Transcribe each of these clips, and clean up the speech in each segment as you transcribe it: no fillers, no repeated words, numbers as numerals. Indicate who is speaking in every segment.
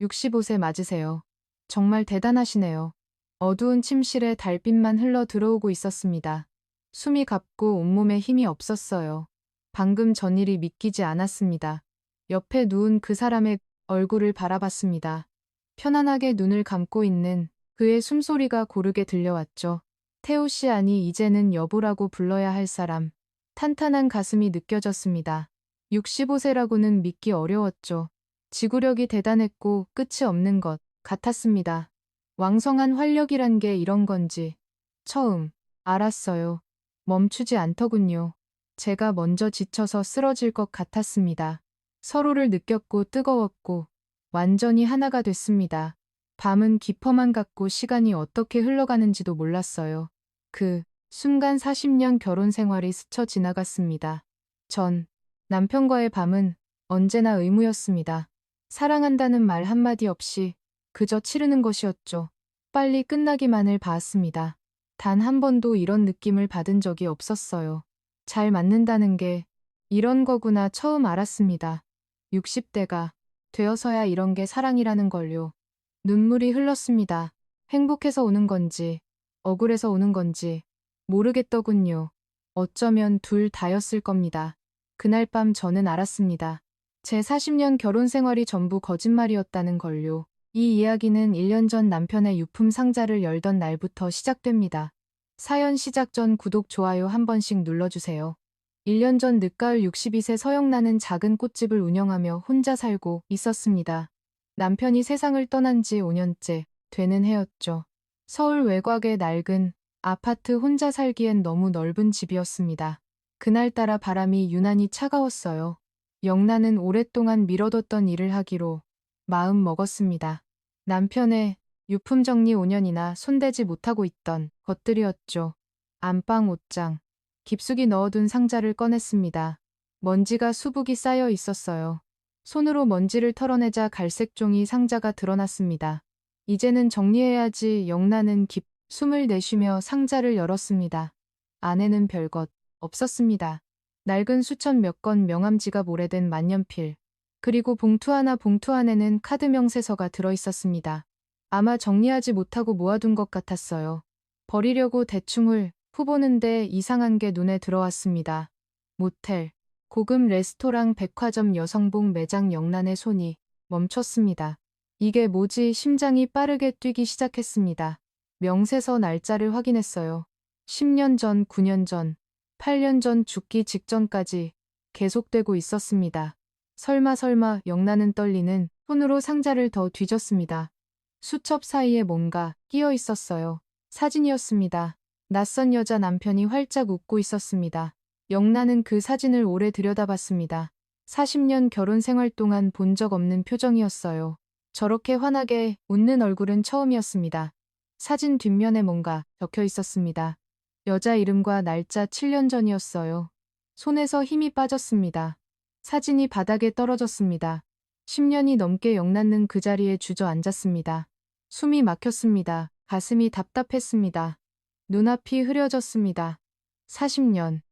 Speaker 1: 65세 맞으세요. 정말 대단하시네요. 어두운 침실에 달빛만 흘러 들어오고 있었습니다. 숨이 가쁘고 온몸에 힘이 없었어요. 방금 전 일이 믿기지 않았습니다. 옆에 누운 그 사람의 얼굴을 바라봤습니다. 편안하게 눈을 감고 있는 그의 숨소리가 고르게 들려왔죠. 태우 씨 아니 이제는 여보라고 불러야 할 사람. 탄탄한 가슴이 느껴졌습니다. 65세라고는 믿기 어려웠죠. 지구력이 대단했고 끝이 없는 것 같았습니다. 왕성한 활력이란 게 이런 건지 처음 알았어요. 멈추지 않더군요. 제가 먼저 지쳐서 쓰러질 것 같았습니다. 서로를 느꼈고 뜨거웠고 완전히 하나가 됐습니다. 밤은 깊어만 갔고 시간이 어떻게 흘러가는지도 몰랐어요. 그 순간 40년 결혼 생활이 스쳐 지나갔습니다. 전 남편과의 밤은 언제나 의무였습니다. 사랑한다는 말 한마디 없이 그저 치르는 것이었죠. 빨리 끝나기만을 바랐습니다. 단 한 번도 이런 느낌을 받은 적이 없었어요. 잘 맞는다는 게 이런 거구나 처음 알았습니다. 60대가 되어서야 이런 게 사랑이라는 걸요. 눈물이 흘렀습니다. 행복해서 오는 건지, 억울해서 오는 건지 모르겠더군요. 어쩌면 둘 다였을 겁니다. 그날 밤 저는 알았습니다. 제 40년 결혼 생활이 전부 거짓말이었다는 걸요. 이 이야기는 1년 전 남편의 유품 상자를 열던 날부터 시작됩니다. 사연 시작 전 구독, 좋아요 한 번씩 눌러주세요. 1년 전 늦가을 62세 서영란은 작은 꽃집을 운영하며 혼자 살고 있었습니다. 남편이 세상을 떠난 지 5년째 되는 해였죠. 서울 외곽의 낡은 아파트 혼자 살기엔 너무 넓은 집이었습니다. 그날따라 바람이 유난히 차가웠어요. 영란은 오랫동안 미뤄뒀던 일을 하기로 마음 먹었습니다. 남편의 유품 정리 5년이나 손대지 못하고 있던 것들이었죠. 안방 옷장, 깊숙이 넣어둔 상자를 꺼냈습니다. 먼지가 수북이 쌓여 있었어요. 손으로 먼지를 털어내자 갈색 종이 상자가 드러났습니다. 이제는 정리해야지. 영란은 숨을 내쉬며 상자를 열었습니다. 안에는 별것 없었습니다. 낡은 수천 몇 건 명함, 지갑, 오래된 만년필, 그리고 봉투 하나. 봉투 안에는 카드 명세서가 들어있었습니다. 아마 정리하지 못하고 모아둔 것 같았어요. 버리려고 대충 훑어보는데 이상한 게 눈에 들어왔습니다. 모텔, 고급 레스토랑, 백화점, 여성복 매장. 영란의 손이 멈췄습니다. 이게 뭐지? 심장이 빠르게 뛰기 시작했습니다. 명세서 날짜를 확인했어요. 10년 전, 9년 전, 8년 전, 죽기 직전까지 계속되고 있었습니다. 설마. 영란은 떨리는 손으로 상자를 더 뒤졌습니다. 수첩 사이에 뭔가 끼어 있었어요. 사진이었습니다. 낯선 여자, 남편이 활짝 웃고 있었습니다. 영란은 그 사진을 오래 들여다봤습니다. 40년 결혼 생활 동안 본 적 없는 표정이었어요. 저렇게 환하게 웃는 얼굴은 처음이었습니다. 사진 뒷면에 뭔가 적혀 있었습니다. 여자 이름과 날짜. 7년 전이었어요. 손에서 힘이 빠졌습니다. 사진이 바닥에 떨어졌습니다. 10년이 넘게 영란은 그 자리에 주저앉았습니다. 숨이 막혔습니다. 가슴이 답답했습니다. 눈앞이 흐려졌습니다.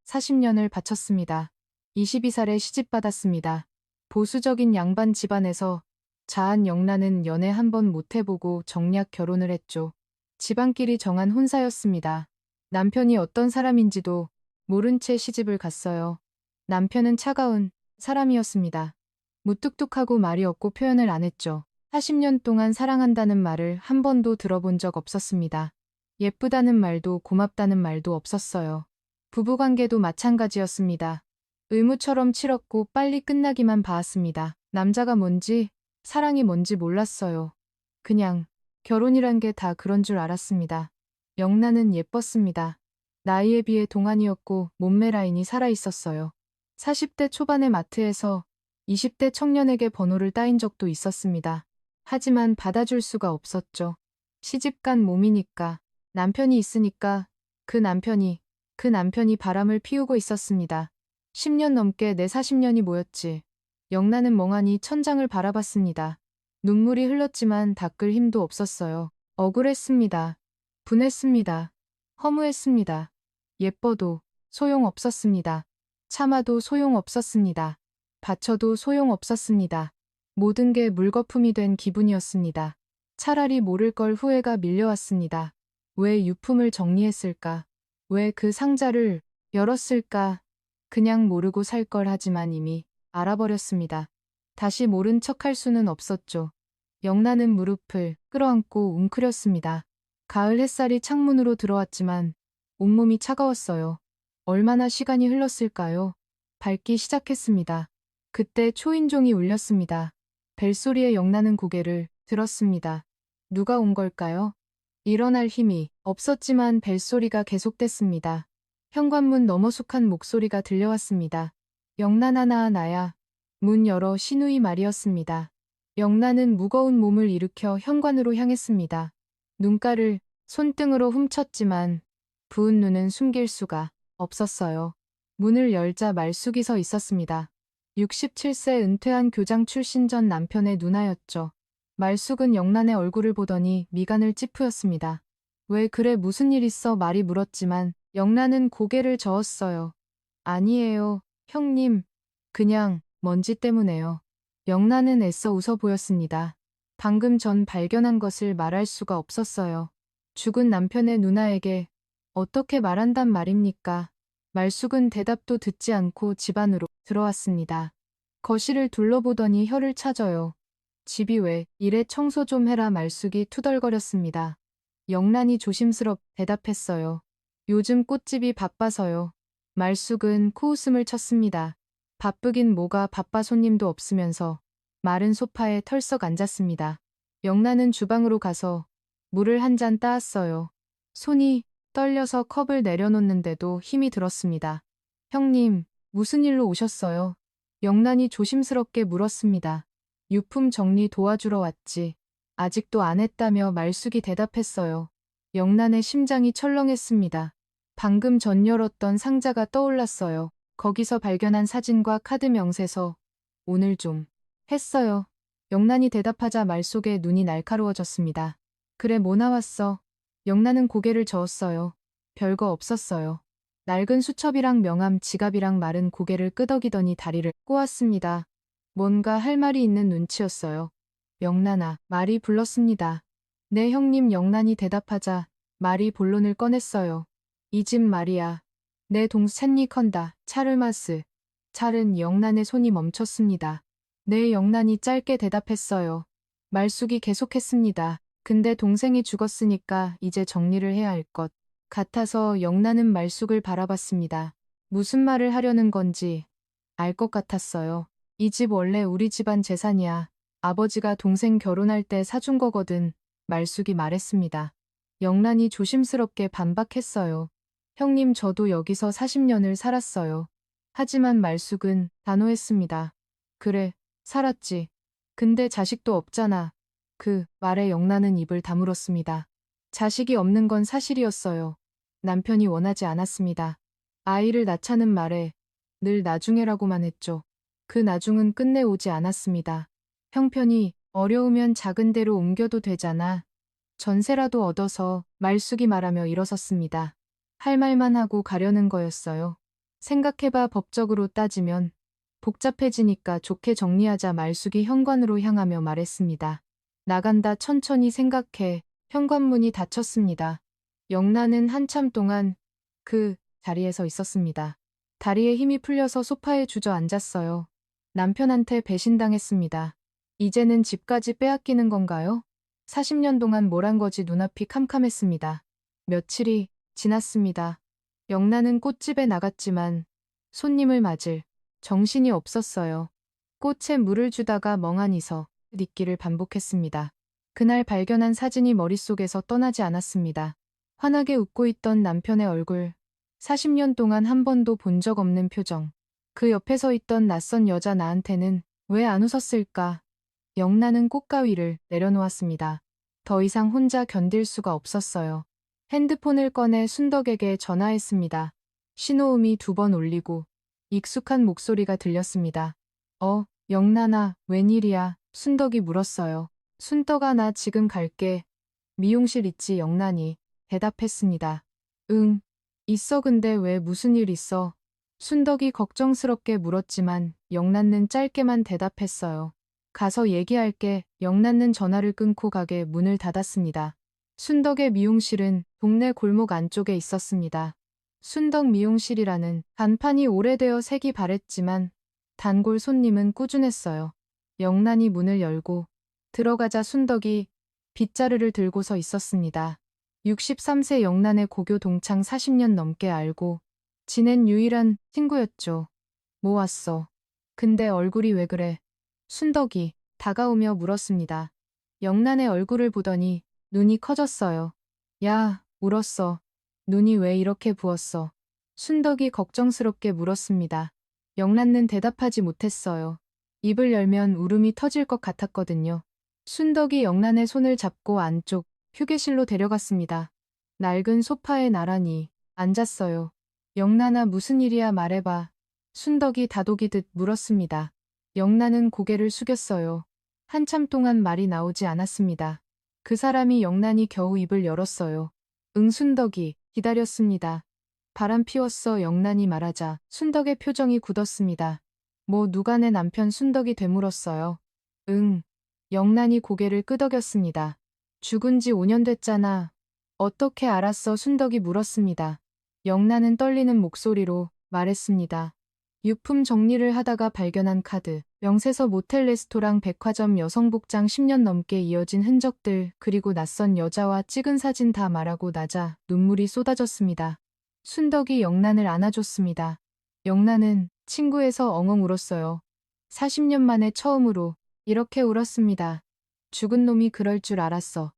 Speaker 1: 40년을 바쳤습니다. 22살에 시집받았습니다. 보수적인 양반 집안에서 자한 영란은 연애 한 번 못 해보고 정략 결혼을 했죠. 집안끼리 정한 혼사였습니다. 남편이 어떤 사람인지도 모른 채 시집을 갔어요. 남편은 차가운 사람이었습니다. 무뚝뚝하고 말이 없고 표현을 안 했죠. 40년 동안 사랑한다는 말을 한 번도 들어본 적 없었습니다. 예쁘다는 말도 고맙다는 말도 없었어요. 부부관계도 마찬가지였습니다. 의무처럼 치렀고 빨리 끝나기만 바랐습니다. 남자가 뭔지, 사랑이 뭔지 몰랐어요. 그냥 결혼이란 게 다 그런 줄 알았습니다. 영란은 예뻤습니다. 나이에 비해 동안이었고 몸매 라인이 살아있었어요. 40대 초반의 마트에서 20대 청년에게 번호를 따인 적도 있었습니다. 하지만 받아줄 수가 없었죠. 시집간 몸이니까, 남편이 있으니까. 그 남편이 바람을 피우고 있었습니다. 10년 넘게 내 40년이 모였지. 영란은 멍하니 천장을 바라봤습니다. 눈물이 흘렀지만 닦을 힘도 없었어요. 억울했습니다. 분했습니다. 허무했습니다. 예뻐도 소용없었습니다. 참아도 소용없었습니다. 바쳐도 소용없었습니다. 모든 게 물거품이 된 기분이었습니다. 차라리 모를 걸 후회가 밀려왔습니다. 왜 유품을 정리했을까? 왜 그 상자를 열었을까? 그냥 모르고 살 걸 하지만 이미 알아버렸습니다. 다시 모른 척할 수는 없었죠. 영란은 무릎을 끌어안고 웅크렸습니다. 가을 햇살이 창문으로 들어왔지만 온몸이 차가웠어요. 얼마나 시간이 흘렀을까요? 밟기 시작했습니다. 그때 초인종이 울렸습니다. 벨소리에 영란은 고개를 들었습니다. 누가 온 걸까요? 일어날 힘이 없었지만 벨소리가 계속됐습니다. 현관문 너머 숙한 목소리가 들려왔습니다. 영란아 나야. 문 열어 신우이 말이었습니다. 영란은 무거운 몸을 일으켜 현관으로 향했습니다. 눈가를 손등으로 훔쳤지만 부은 눈은 숨길 수가 없었어요. 문을 열자 말숙이 서 있었습니다. 67세 은퇴한 교장 출신 전 남편의 누나였죠. 말숙은 영란의 얼굴을 보더니 미간을 찌푸렸습니다. 왜 그래 무슨 일 있어 말이 물었지만 영란은 고개를 저었어요. 아니에요, 형님. 그냥 먼지 때문에요. 영란은 애써 웃어 보였습니다. 방금 전 발견한 것을 말할 수가 없었어요. 죽은 남편의 누나에게 어떻게 말한단 말입니까? 말숙은 대답도 듣지 않고 집 안으로 들어왔습니다. 거실을 둘러보더니 혀를 차져요. 집이 왜 이래 청소 좀 해라 말숙이 투덜거렸습니다. 영란이 조심스럽 대답했어요. 요즘 꽃집이 바빠서요. 말숙은 코웃음을 쳤습니다. 바쁘긴 뭐가 바빠 손님도 없으면서 마른 소파에 털썩 앉았습니다. 영란은 주방으로 가서 물을 한 잔 따았어요. 손이 떨려서 컵을 내려놓는데도 힘이 들었습니다. 형님, 무슨 일로 오셨어요? 영란이 조심스럽게 물었습니다. 유품 정리 도와주러 왔지. 아직도 안 했다며 말숙이 대답했어요. 영란의 심장이 철렁했습니다. 방금 전 열었던 상자가 떠올랐어요. 거기서 발견한 사진과 카드 명세서. 오늘 좀 했어요. 영란이 대답하자 말 속에 눈이 날카로워졌습니다. 그래 뭐 나왔어? 영란은 고개를 저었어요. 별거 없었어요. 낡은 수첩이랑 명함, 지갑이랑 마른 고개를 끄덕이더니 다리를 꼬았습니다. 뭔가 할 말이 있는 눈치였어요. 영란아, 말이 불렀습니다. 네 형님 영란이 대답하자 말이 본론을 꺼냈어요. 이 집 말이야. 내 동생 컨다, 차르마스. 찰은 영란의 손이 멈췄습니다. 네 영란이 짧게 대답했어요. 말숙이 계속했습니다. 근데 동생이 죽었으니까 이제 정리를 해야 할 것 같아서 영란은 말숙을 바라봤습니다. 무슨 말을 하려는 건지 알 것 같았어요. 이 집 원래 우리 집안 재산이야. 아버지가 동생 결혼할 때 사준 거거든. 말숙이 말했습니다. 영란이 조심스럽게 반박했어요. 형님 저도 여기서 40년을 살았어요. 하지만 말숙은 단호했습니다. 그래, 살았지. 근데 자식도 없잖아. 그 말에 영란은 입을 다물었습니다. 자식이 없는 건 사실이었어요. 남편이 원하지 않았습니다. 아이를 낳자는 말에 늘 나중에라고만 했죠. 그 나중은 끝내 오지 않았습니다. 형편이 어려우면 작은 데로 옮겨도 되잖아. 전세라도 얻어서 말숙이 말하며 일어섰습니다. 할 말만 하고 가려는 거였어요. 생각해봐 법적으로 따지면 복잡해지니까 좋게 정리하자 말숙이 현관으로 향하며 말했습니다. 나간다 천천히 생각해. 현관문이 닫혔습니다. 영란은 한참 동안 그 자리에서 있었습니다. 다리에 힘이 풀려서 소파에 주저앉았어요. 남편한테 배신당했습니다. 이제는 집까지 빼앗기는 건가요? 40년 동안 뭘 한 거지 눈앞이 캄캄했습니다. 며칠이 지났습니다. 영란은 꽃집에 나갔지만 손님을 맞을 정신이 없었어요. 꽃에 물을 주다가 멍하니 서 딛기를 반복했습니다. 그날 발견한 사진이 머릿속에서 떠나지 않았습니다. 환하게 웃고 있던 남편의 얼굴, 40년 동안 한 번도 본 적 없는 표정. 그 옆에 서 있던 낯선 여자 나한테는 왜 안 웃었을까? 영란은 꽃가위를 내려놓았습니다. 더 이상 혼자 견딜 수가 없었어요. 핸드폰을 꺼내 순덕에게 전화했습니다. 신호음이 2번 울리고 익숙한 목소리가 들렸습니다. 영란아, 웬일이야? 순덕이 물었어요. 순덕아 나 지금 갈게. 미용실 있지 영란이 대답했습니다. 응, 있어 근데 왜 무슨 일 있어? 순덕이 걱정스럽게 물었지만 영란은 짧게만 대답했어요. 가서 얘기할게. 영란는 전화를 끊고 가게 문을 닫았습니다. 순덕의 미용실은 동네 골목 안쪽에 있었습니다. 순덕 미용실이라는 간판이 오래되어 색이 바랬지만 단골 손님은 꾸준했어요. 영란이 문을 열고 들어가자 순덕이 빗자루를 들고서 있었습니다. 63세 영란의 고교 동창 40년 넘게 알고 지낸 유일한 친구였죠. 뭐 왔어? 근데 얼굴이 왜 그래? 순덕이 다가오며 물었습니다. 영란의 얼굴을 보더니 눈이 커졌어요. 야, 울었어. 눈이 왜 이렇게 부었어? 순덕이 걱정스럽게 물었습니다. 영란는 대답하지 못했어요. 입을 열면 울음이 터질 것 같았거든요. 순덕이 영란의 손을 잡고 안쪽 휴게실로 데려갔습니다. 낡은 소파에 나란히 앉았어요. 영란아, 무슨 일이야, 말해봐. 순덕이 다독이듯 물었습니다. 영란은 고개를 숙였어요. 한참 동안 말이 나오지 않았습니다. 그 사람이 영란이 겨우 입을 열었어요. 응, 순덕이 기다렸습니다. 바람 피웠어. 영란이 말하자 순덕의 표정이 굳었습니다. 뭐 누가 내 남편 순덕이 되물었어요. 응. 영란이 고개를 끄덕였습니다. 죽은 지 5년 됐잖아. 어떻게 알았어? 순덕이 물었습니다. 영란은 떨리는 목소리로 말했습니다. 유품 정리를 하다가 발견한 카드, 명세서 모텔 레스토랑 백화점 여성복장 10년 넘게 이어진 흔적들, 그리고 낯선 여자와 찍은 사진 다 말하고 나자 눈물이 쏟아졌습니다. 순덕이 영란을 안아줬습니다. 영란은 친구에서 엉엉 울었어요. 40년 만에 처음으로 이렇게 울었습니다. 죽은 놈이 그럴 줄 알았어.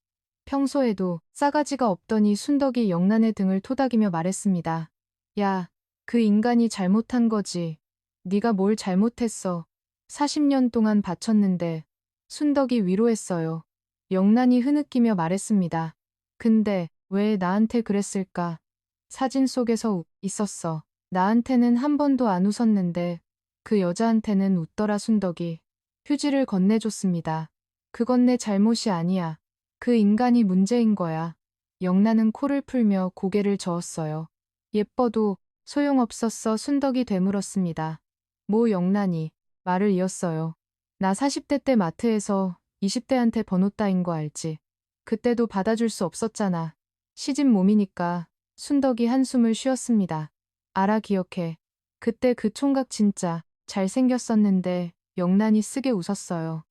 Speaker 1: 평소에도 싸가지가 없더니 순덕이 영란의 등을 토닥이며 말했습니다. 야, 그 인간이 잘못한 거지. 네가 뭘 잘못했어. 40년 동안 바쳤는데. 순덕이 위로했어요. 영란이 흐느끼며 말했습니다. 근데 왜 나한테 그랬을까? 사진 속에서 있었어. 나한테는 한 번도 안 웃었는데 그 여자한테는 웃더라. 순덕이 휴지를 건네줬습니다. 그건 내 잘못이 아니야. 그 인간이 문제인 거야. 영란은 코를 풀며 고개를 저었어요. 예뻐도 소용없었어. 순덕이 되물었습니다. 모 영란이 말을 이었어요. 나 40대 때 마트에서 20대한테 번호 따인 거 알지? 그때도 받아줄 수 없었잖아. 시집 몸이니까. 순덕이 한숨을 쉬었습니다. 알아, 기억해. 그때 그 총각 진짜 잘생겼었는데. 영란이 쓰게 웃었어요.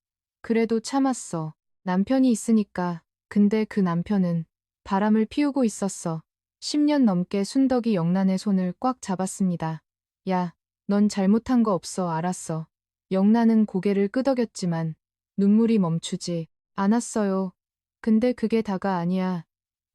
Speaker 1: 그래도 참았어. 남편이 있으니까. 근데 그 남편은 바람을 피우고 있었어. 10년 넘게 순덕이 영란의 손을 꽉 잡았습니다. 야, 넌 잘못한 거 없어. 알았어. 영란은 고개를 끄덕였지만 눈물이 멈추지 않았어요. 근데 그게 다가 아니야.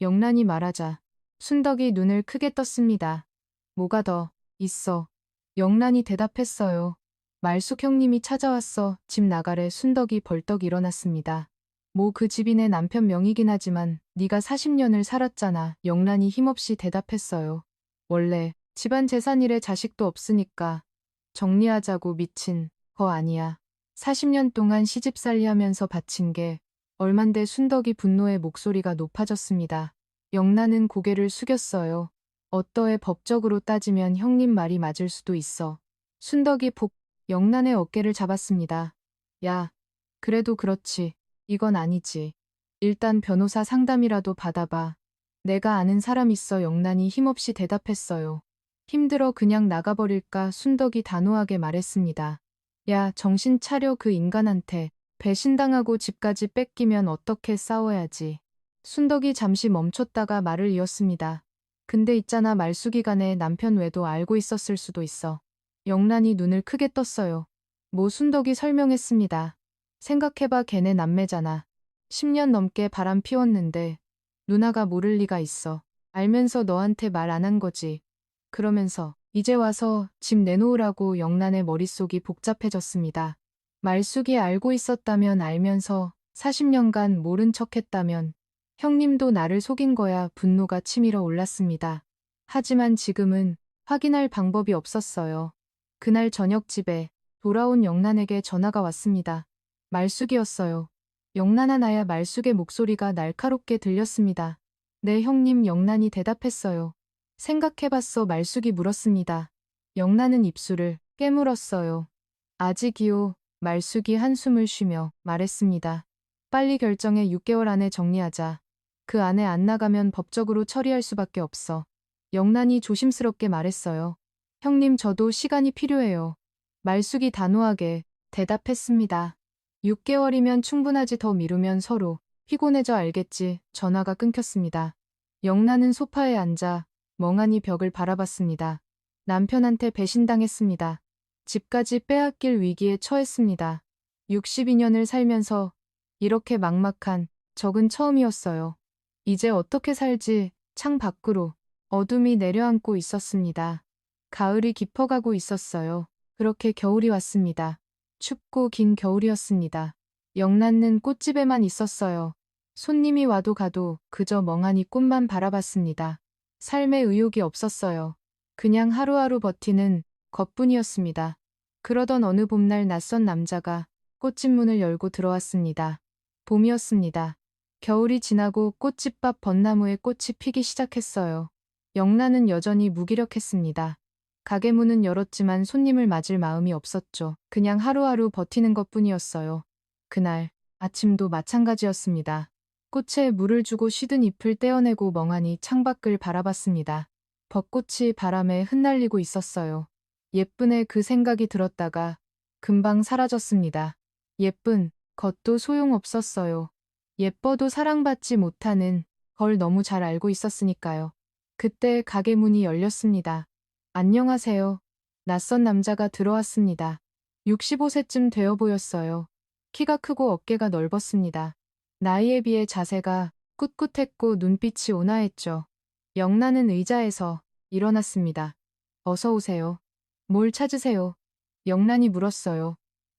Speaker 1: 영란이 말하자 순덕이 눈을 크게 떴습니다. 뭐가 더 있어? 영란이 대답했어요. 말숙 형님이 찾아왔어. 집 나가래. 순덕이 벌떡 일어났습니다. 뭐 그 집이 내 남편 명이긴 하지만 네가 40년을 살았잖아. 영란이 힘없이 대답했어요. 원래 집안 재산일에 자식도 없으니까 정리하자고. 미친 거 아니야. 40년 동안 시집살이하면서 바친 게 얼만데. 순덕이 분노의 목소리가 높아졌습니다. 영란은 고개를 숙였어요. 어떠해? 법적으로 따지면 형님 말이 맞을 수도 있어. 순덕이 영란의 어깨를 잡았습니다. 야, 그래도 그렇지. 이건 아니지. 일단 변호사 상담이라도 받아봐. 내가 아는 사람 있어. 영란이 힘없이 대답했어요. 힘들어 그냥 나가버릴까? 순덕이 단호하게 말했습니다. 야, 정신 차려. 그 인간한테 배신당하고 집까지 뺏기면 어떻게? 싸워야지. 순덕이 잠시 멈췄다가 말을 이었습니다. 근데 있잖아, 말숙이가 내 남편 외도 알고 있었을 수도 있어. 영란이 눈을 크게 떴어요. 모 순덕이 설명했습니다. 생각해봐, 걔네 남매잖아. 10년 넘게 바람 피웠는데 누나가 모를 리가 있어. 알면서 너한테 말 안 한 거지. 그러면서 이제 와서 집 내놓으라고. 영란의 머릿속이 복잡해졌습니다. 말숙이 알고 있었다면, 알면서 40년간 모른 척했다면 형님도 나를 속인 거야. 분노가 치밀어 올랐습니다. 하지만 지금은 확인할 방법이 없었어요. 그날 저녁 집에 돌아온 영란에게 전화가 왔습니다. 말숙이었어요. 영란아, 나야. 말숙의 목소리가 날카롭게 들렸습니다. 네, 형님. 영란이 대답했어요. 생각해봤어? 말숙이 물었습니다. 영란은 입술을 깨물었어요. 아직이요. 말숙이 한숨을 쉬며 말했습니다. 빨리 결정해 6개월 안에 정리하자. 그 안에 안 나가면 법적으로 처리할 수밖에 없어. 영란이 조심스럽게 말했어요. 형님 저도 시간이 필요해요. 말숙이 단호하게 대답했습니다. 6개월이면 충분하지 더 미루면 서로 피곤해져 알겠지. 전화가 끊겼습니다. 영란은 소파에 앉아 멍하니 벽을 바라봤습니다. 남편한테 배신당했습니다. 집까지 빼앗길 위기에 처했습니다. 62년을 살면서 이렇게 막막한 적은 처음이었어요. 이제 어떻게 살지 창 밖으로 어둠이 내려앉고 있었습니다. 가을이 깊어가고 있었어요. 그렇게 겨울이 왔습니다. 춥고 긴 겨울이었습니다. 영란은 꽃집에만 있었어요. 손님이 와도 가도 그저 멍하니 꽃만 바라봤습니다. 삶에 의욕이 없었어요. 그냥 하루하루 버티는 것뿐이었습니다. 그러던 어느 봄날 낯선 남자가 꽃집 문을 열고 들어왔습니다. 봄이었습니다. 겨울이 지나고 꽃집 밖 벚나무에 꽃이 피기 시작했어요. 영란은 여전히 무기력했습니다. 가게 문은 열었지만 손님을 맞을 마음이 없었죠. 그냥 하루하루 버티는 것뿐이었어요. 그날 아침도 마찬가지였습니다. 꽃에 물을 주고 시든 잎을 떼어내고 멍하니 창밖을 바라봤습니다. 벚꽃이 바람에 흩날리고 있었어요. 예쁜의 그 생각이 들었다가 금방 사라졌습니다. 예쁜 것도 소용없었어요. 예뻐도 사랑받지 못하는 걸 너무 잘 알고 있었으니까요. 그때 가게 문이 열렸습니다. 안녕하세요. 낯선 남자가 들어왔습니다. 65세쯤 되어 보였어요. 키가 크고 어깨가 넓었습니다. 나이에 비해 자세가 꿋꿋했고 눈빛이 온화했죠. 영란은 의자에서 일어났습니다. 어서 오세요. 뭘 찾으세요? 영란이 물었어요.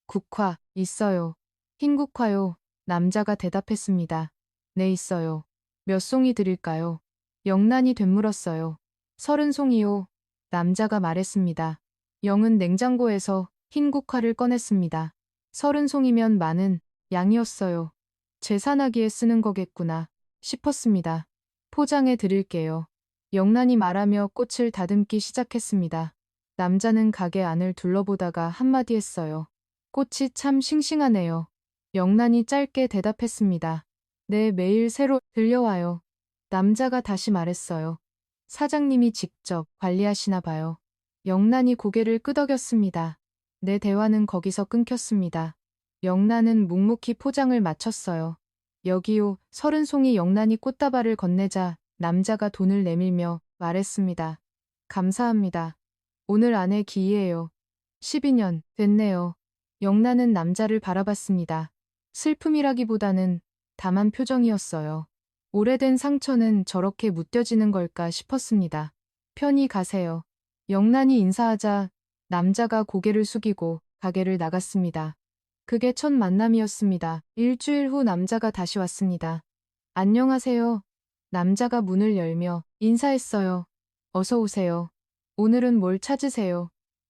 Speaker 1: 국화, 있어요. 흰 국화요. 남자가 대답했습니다. 네, 있어요. 몇 송이 드릴까요? 영란이 되물었어요. 30송이요. 남자가 말했습니다. 영은 냉장고에서 흰 국화를 꺼냈습니다. 30송이면 많은 양이었어요. 제산하기에 쓰는 거겠구나 싶었습니다. 포장해 드릴게요. 영란이 말하며 꽃을 다듬기 시작했습니다. 남자는 가게 안을 둘러보다가 한마디 했어요. 꽃이 참 싱싱하네요. 영란이 짧게 대답했습니다. 네, 매일 새로 들려와요. 남자가 다시 말했어요. 사장님이 직접 관리하시나 봐요. 영란이 고개를 끄덕였습니다. 내 대화는 거기서 끊겼습니다. 영란은 묵묵히 포장을 마쳤어요. 여기요. 30송이. 영란이 꽃다발을 건네자 남자가 돈을 내밀며 말했습니다. 감사합니다. 오늘 안에 기이해요. 12년 됐네요. 영란은 남자를 바라봤습니다. 슬픔이라기보다는 담한 표정이었어요. 오래된 상처는 저렇게 무뎌지는 걸까 싶었습니다. 편히 가세요. 영란이 인사하자 남자가 고개를 숙이고 가게를 나갔습니다. 그게 첫 만남이었습니다. 일주일 후 남자가 다시 왔습니다. 안녕하세요. 남자가 문을 열며 인사했어요. 어서 오세요. 오늘은 뭘 찾으세요?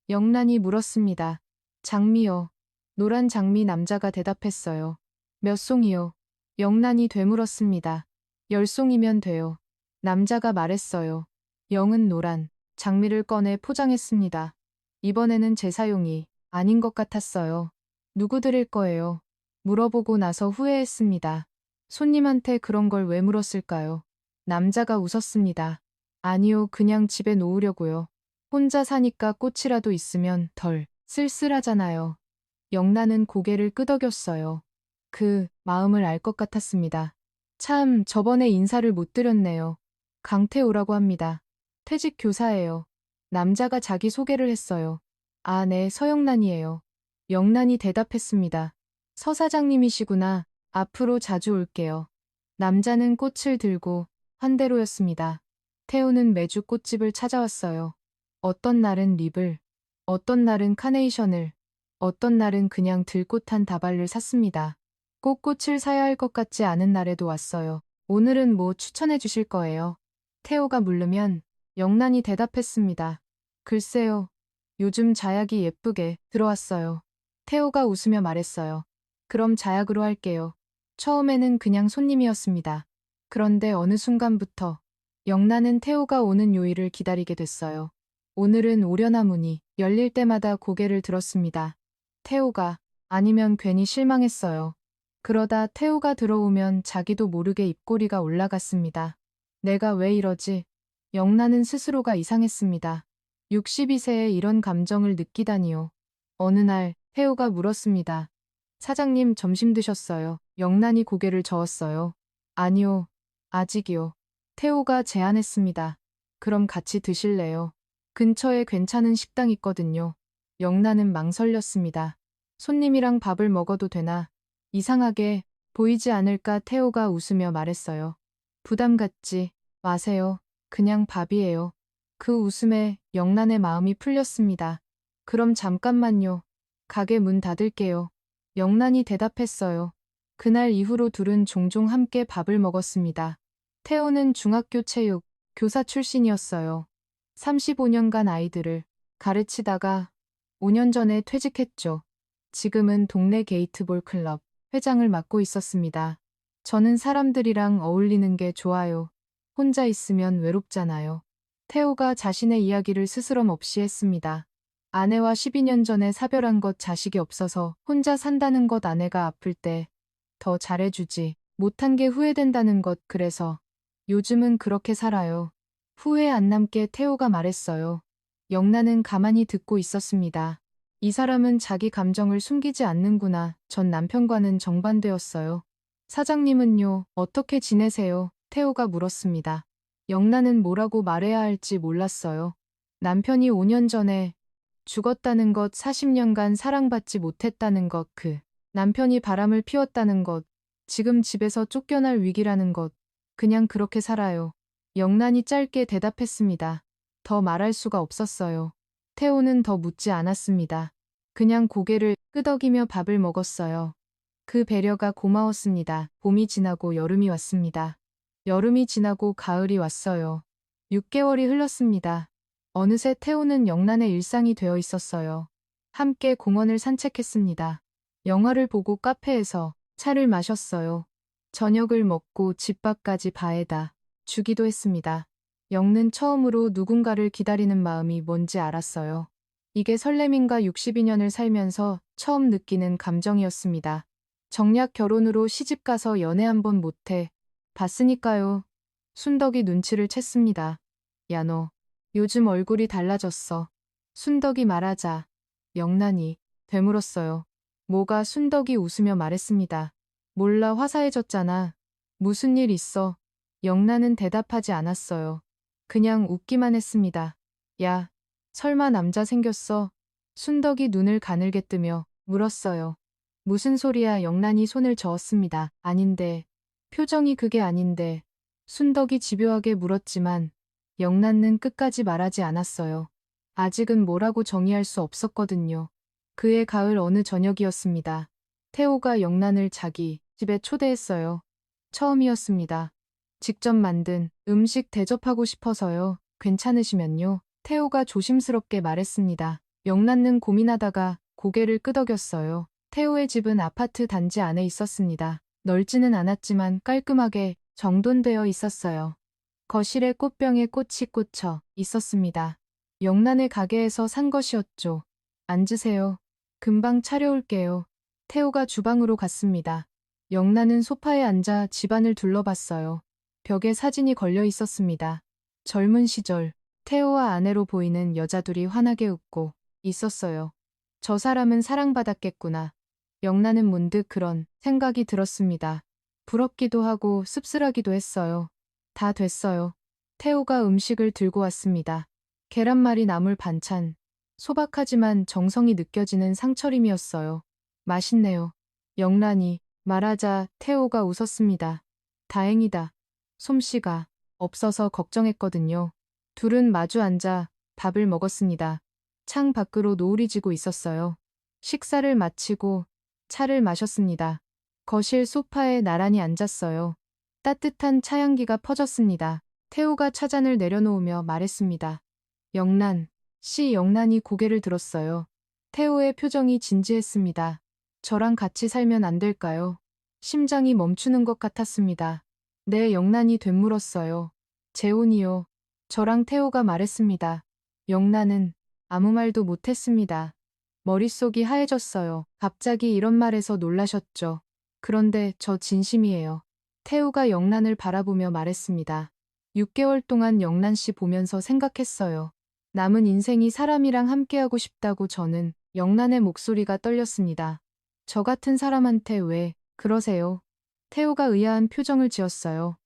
Speaker 1: 영란이 물었습니다. 장미요. 노란 장미. 남자가 대답했어요. 몇 송이요? 영란이 되물었습니다. 10송이면 돼요. 남자가 말했어요. 영은 노란 장미를 꺼내 포장했습니다. 이번에는 제 사용이 아닌 것 같았어요. 누구 드릴 거예요? 물어보고 나서 후회했습니다. 손님한테 그런 걸 왜 물었을까요? 남자가 웃었습니다. 아니요, 그냥 집에 놓으려고요. 혼자 사니까 꽃이라도 있으면 덜 쓸쓸하잖아요. 영란은 고개를 끄덕였어요. 그 마음을 알 것 같았습니다. 참, 저번에 인사를 못 드렸네요. 강태호라고 합니다. 퇴직 교사예요. 남자가 자기 소개를 했어요. 아, 네, 서영란이에요. 영란이 대답했습니다. 서 사장님이시구나. 앞으로 자주 올게요. 남자는 꽃을 들고 환대로였습니다. 태우는 매주 꽃집을 찾아왔어요. 어떤 날은 립을, 어떤 날은 카네이션을, 어떤 날은 그냥 들꽃 한 다발을 샀습니다. 꼭 꽃을 사야 할 것 같지 않은 날에도 왔어요. 오늘은 뭐 추천해 주실 거예요? 태호가 물으면 영란이 대답했습니다. 글쎄요. 요즘 자약이 예쁘게 들어왔어요. 태호가 웃으며 말했어요. 그럼 자약으로 할게요. 처음에는 그냥 손님이었습니다. 그런데 어느 순간부터 영란은 태호가 오는 요일을 기다리게 됐어요. 오늘은 오려나 문이 열릴 때마다 고개를 들었습니다. 태호가 아니면 괜히 실망했어요. 그러다 태우가 들어오면 자기도 모르게 입꼬리가 올라갔습니다. 내가 왜 이러지? 영란은 스스로가 이상했습니다. 62세에 이런 감정을 느끼다니요. 어느 날 태우가 물었습니다. 사장님 점심 드셨어요? 영란이 고개를 저었어요. 아니요. 아직이요. 태우가 제안했습니다. 그럼 같이 드실래요? 근처에 괜찮은 식당 있거든요. 영란은 망설였습니다. 손님이랑 밥을 먹어도 되나? 이상하게 보이지 않을까 태호가 웃으며 말했어요. 부담 갖지 마세요. 그냥 밥이에요. 그 웃음에 영란의 마음이 풀렸습니다. 그럼 잠깐만요. 가게 문 닫을게요. 영란이 대답했어요. 그날 이후로 둘은 종종 함께 밥을 먹었습니다. 태호는 중학교 체육 교사 출신이었어요. 35년간 아이들을 가르치다가 5년 전에 퇴직했죠. 지금은 동네 게이트볼 클럽 회장을 맡고 있었습니다. 저는 사람들이랑 어울리는 게 좋아요. 혼자 있으면 외롭잖아요. 태호가 자신의 이야기를 스스럼 없이 했습니다. 아내와 12년 전에 사별한 것 자식이 없어서 혼자 산다는 것 아내가 아플 때 더 잘해주지 못한 게 후회된다는 것 그래서 요즘은 그렇게 살아요. 후회 안 남게 태호가 말했어요. 영란은 가만히 듣고 있었습니다. 이 사람은 자기 감정을 숨기지 않는구나. 전 남편과는 정반대였어요. 사장님은요, 어떻게 지내세요? 태호가 물었습니다. 영란은 뭐라고 말해야 할지 몰랐어요. 남편이 5년 전에 죽었다는 것, 40년간 사랑받지 못했다는 것, 남편이 바람을 피웠다는 것, 지금 집에서 쫓겨날 위기라는 것, 그냥 그렇게 살아요. 영란이 짧게 대답했습니다. 더 말할 수가 없었어요. 태호는 더 묻지 않았습니다. 그냥 고개를 끄덕이며 밥을 먹었어요. 그 배려가 고마웠습니다. 봄이 지나고 여름이 왔습니다. 여름이 지나고 가을이 왔어요. 6개월이 흘렀습니다. 어느새 태호는 영란의 일상이 되어 있었어요. 함께 공원을 산책했습니다. 영화를 보고 카페에서 차를 마셨어요. 저녁을 먹고 집 밖까지 바에다 주기도 했습니다. 영는 처음으로 누군가를 기다리는 마음이 뭔지 알았어요. 이게 설렘인가 62년을 살면서 처음 느끼는 감정이었습니다. 정략 결혼으로 시집가서 연애 한 번 못해 봤으니까요. 순덕이 눈치를 챘습니다. 야 너 요즘 얼굴이 달라졌어. 순덕이 말하자 영란이 되물었어요. 뭐가 순덕이 웃으며 말했습니다. 몰라 화사해졌잖아. 무슨 일 있어? 영란은 대답하지 않았어요. 그냥 웃기만 했습니다. 야, 설마 남자 생겼어? 순덕이 눈을 가늘게 뜨며 물었어요. 무슨 소리야 영란이 손을 저었습니다. 아닌데. 표정이 그게 아닌데. 순덕이 집요하게 물었지만 영란은 끝까지 말하지 않았어요. 아직은 뭐라고 정의할 수 없었거든요. 그해 가을 어느 저녁이었습니다. 태호가 영란을 자기 집에 초대했어요. 처음이었습니다. 직접 만든 음식 대접하고 싶어서요. 괜찮으시면요. 태호가 조심스럽게 말했습니다. 영란은 고민하다가 고개를 끄덕였어요. 태호의 집은 아파트 단지 안에 있었습니다. 넓지는 않았지만 깔끔하게 정돈되어 있었어요. 거실에 꽃병에 꽃이 꽂혀 있었습니다. 영란의 가게에서 산 것이었죠. 앉으세요. 금방 차려올게요. 태호가 주방으로 갔습니다. 영란은 소파에 앉아 집안을 둘러봤어요. 벽에 사진이 걸려 있었습니다. 젊은 시절 태호와 아내로 보이는 여자들이 환하게 웃고 있었어요. 저 사람은 사랑받았겠구나. 영란은 문득 그런 생각이 들었습니다. 부럽기도 하고 씁쓸하기도 했어요. 다 됐어요. 태호가 음식을 들고 왔습니다. 계란말이 나물 반찬. 소박하지만 정성이 느껴지는 상차림이었어요. 맛있네요. 영란이 말하자 태호가 웃었습니다. 다행이다. 솜씨가 없어서 걱정했거든요. 둘은 마주 앉아 밥을 먹었습니다. 창 밖으로 노을이 지고 있었어요. 식사를 마치고 차를 마셨습니다. 거실 소파에 나란히 앉았어요. 따뜻한 차향기가 퍼졌습니다. 태호가 차잔을 내려놓으며 말했습니다. 영란, 영란이 고개를 들었어요. 태호의 표정이 진지했습니다. 저랑 같이 살면 안 될까요? 심장이 멈추는 것 같았습니다. 네, 영란이 되물었어요. 재혼이요. 저랑 태호가 말했습니다. 영란은 아무 말도 못했습니다. 머릿속이 하얘졌어요. 갑자기 이런 말에서 놀라셨죠. 그런데 저 진심이에요. 태우가 영란을 바라보며 말했습니다. 6개월 동안 영란 씨 보면서 생각했어요. 남은 인생이 사람이랑 함께하고 싶다고. 저는 영란의 목소리가 떨렸습니다. 저 같은 사람한테 왜 그러세요? 태우가 의아한 표정을 지었어요.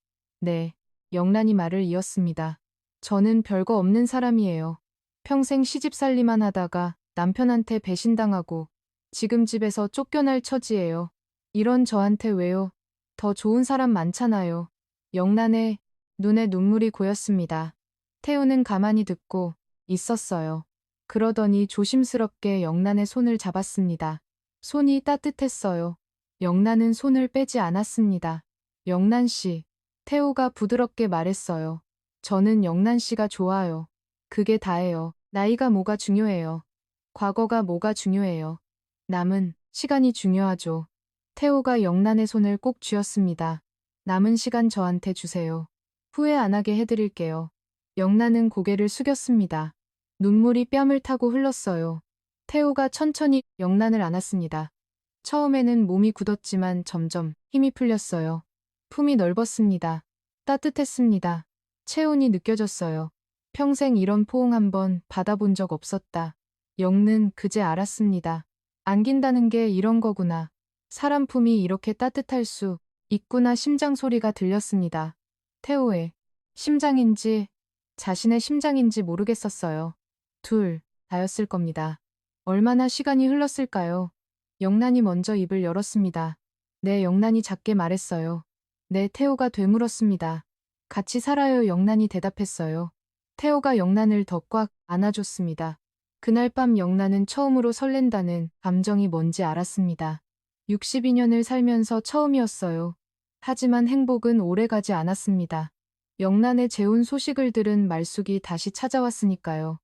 Speaker 1: 네, 영란이 말을 이었습니다. 저는 별거 없는 사람이에요. 평생 시집살이만 하다가 남편한테 배신당하고 지금 집에서 쫓겨날 처지예요. 이런 저한테 왜요? 더 좋은 사람 많잖아요. 영란의 눈에 눈물이 고였습니다. 태우는 가만히 듣고 있었어요. 그러더니 조심스럽게 영란의 손을 잡았습니다. 손이 따뜻했어요. 영란은 손을 빼지 않았습니다. 영란 씨, 태우가 부드럽게 말했어요. 저는 영란 씨가 좋아요. 그게 다예요. 나이가 뭐가 중요해요. 과거가 뭐가 중요해요. 남은 시간이 중요하죠. 태우가 영란의 손을 꼭 쥐었습니다. 남은 시간 저한테 주세요. 후회 안 하게 해드릴게요. 영란은 고개를 숙였습니다. 눈물이 뺨을 타고 흘렀어요. 태우가 천천히 영란을 안았습니다. 처음에는 몸이 굳었지만 점점 힘이 풀렸어요. 품이 넓었습니다. 따뜻했습니다. 체온이 느껴졌어요. 평생 이런 포옹 한번 받아본 적 없었다. 영는 그제 알았습니다. 안긴다는 게 이런 거구나. 사람 품이 이렇게 따뜻할 수 있구나. 심장 소리가 들렸습니다. 태호의 심장인지 자신의 심장인지 모르겠었어요. 둘 다였을 겁니다. 얼마나 시간이 흘렀을까요? 영란이 먼저 입을 열었습니다. 네, 영란이 작게 말했어요. 네, 태호가 되물었습니다. 같이 살아요. 영란이 대답했어요. 태호가 영란을 더 꽉 안아줬습니다. 그날 밤 영란은 처음으로 설렌다는 감정이 뭔지 알았습니다. 62년을 살면서 처음이었어요. 하지만 행복은 오래가지 않았습니다. 영란의 재혼 소식을 들은 말숙이 다시 찾아왔으니까요.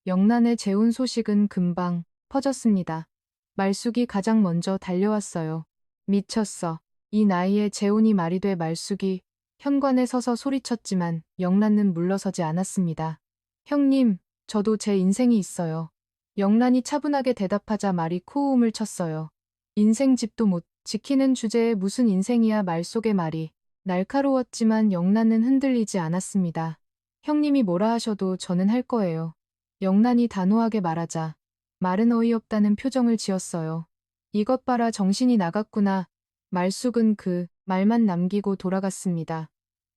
Speaker 1: 영란의 재혼 소식은 금방 퍼졌습니다. 말숙이 가장 먼저 달려왔어요. 미쳤어. 이 나이에 재혼이 말이 돼. 말숙이 현관에 서서 소리쳤지만 영란은 물러서지 않았습니다. 형님, 저도 제 인생이 있어요. 영란이 차분하게 대답하자 말이 코음을 쳤어요. 인생 집도 못 지키는 주제에 무슨 인생이야. 말 속의 말이 날카로웠지만 영란은 흔들리지 않았습니다. 형님이 뭐라 하셔도 저는 할 거예요. 영란이 단호하게 말하자 말은 어이없다는 표정을 지었어요. 이것 봐라, 정신이 나갔구나. 말숙은 그 말만 남기고 돌아갔습니다.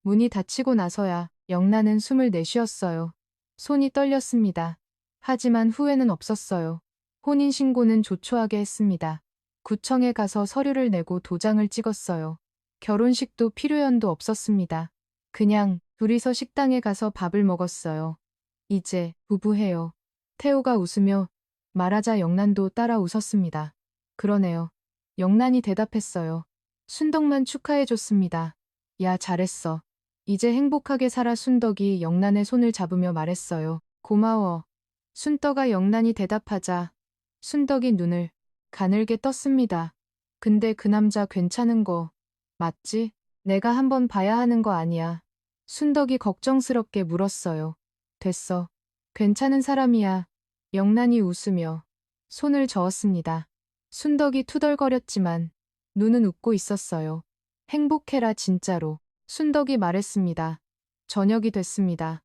Speaker 1: 문이 닫히고 나서야 영란은 숨을 내쉬었어요. 손이 떨렸습니다. 하지만 후회는 없었어요. 혼인신고는 조촐하게 했습니다. 구청에 가서 서류를 내고 도장을 찍었어요. 결혼식도 필요연도 없었습니다. 그냥 둘이서 식당에 가서 밥을 먹었어요. 이제 부부해요. 태호가 웃으며 말하자 영란도 따라 웃었습니다. 그러네요. 영란이 대답했어요. 순덕만 축하해줬습니다. 야, 잘했어. 이제 행복하게 살아. 순덕이 영란의 손을 잡으며 말했어요. 고마워. 순덕아. 영란이 대답하자 순덕이 눈을 가늘게 떴습니다. 근데 그 남자 괜찮은 거 맞지? 내가 한번 봐야 하는 거 아니야. 순덕이 걱정스럽게 물었어요. 됐어. 괜찮은 사람이야. 영란이 웃으며 손을 저었습니다. 순덕이 투덜거렸지만 눈은 웃고 있었어요. 행복해라 진짜로. 순덕이 말했습니다. 저녁이 됐습니다.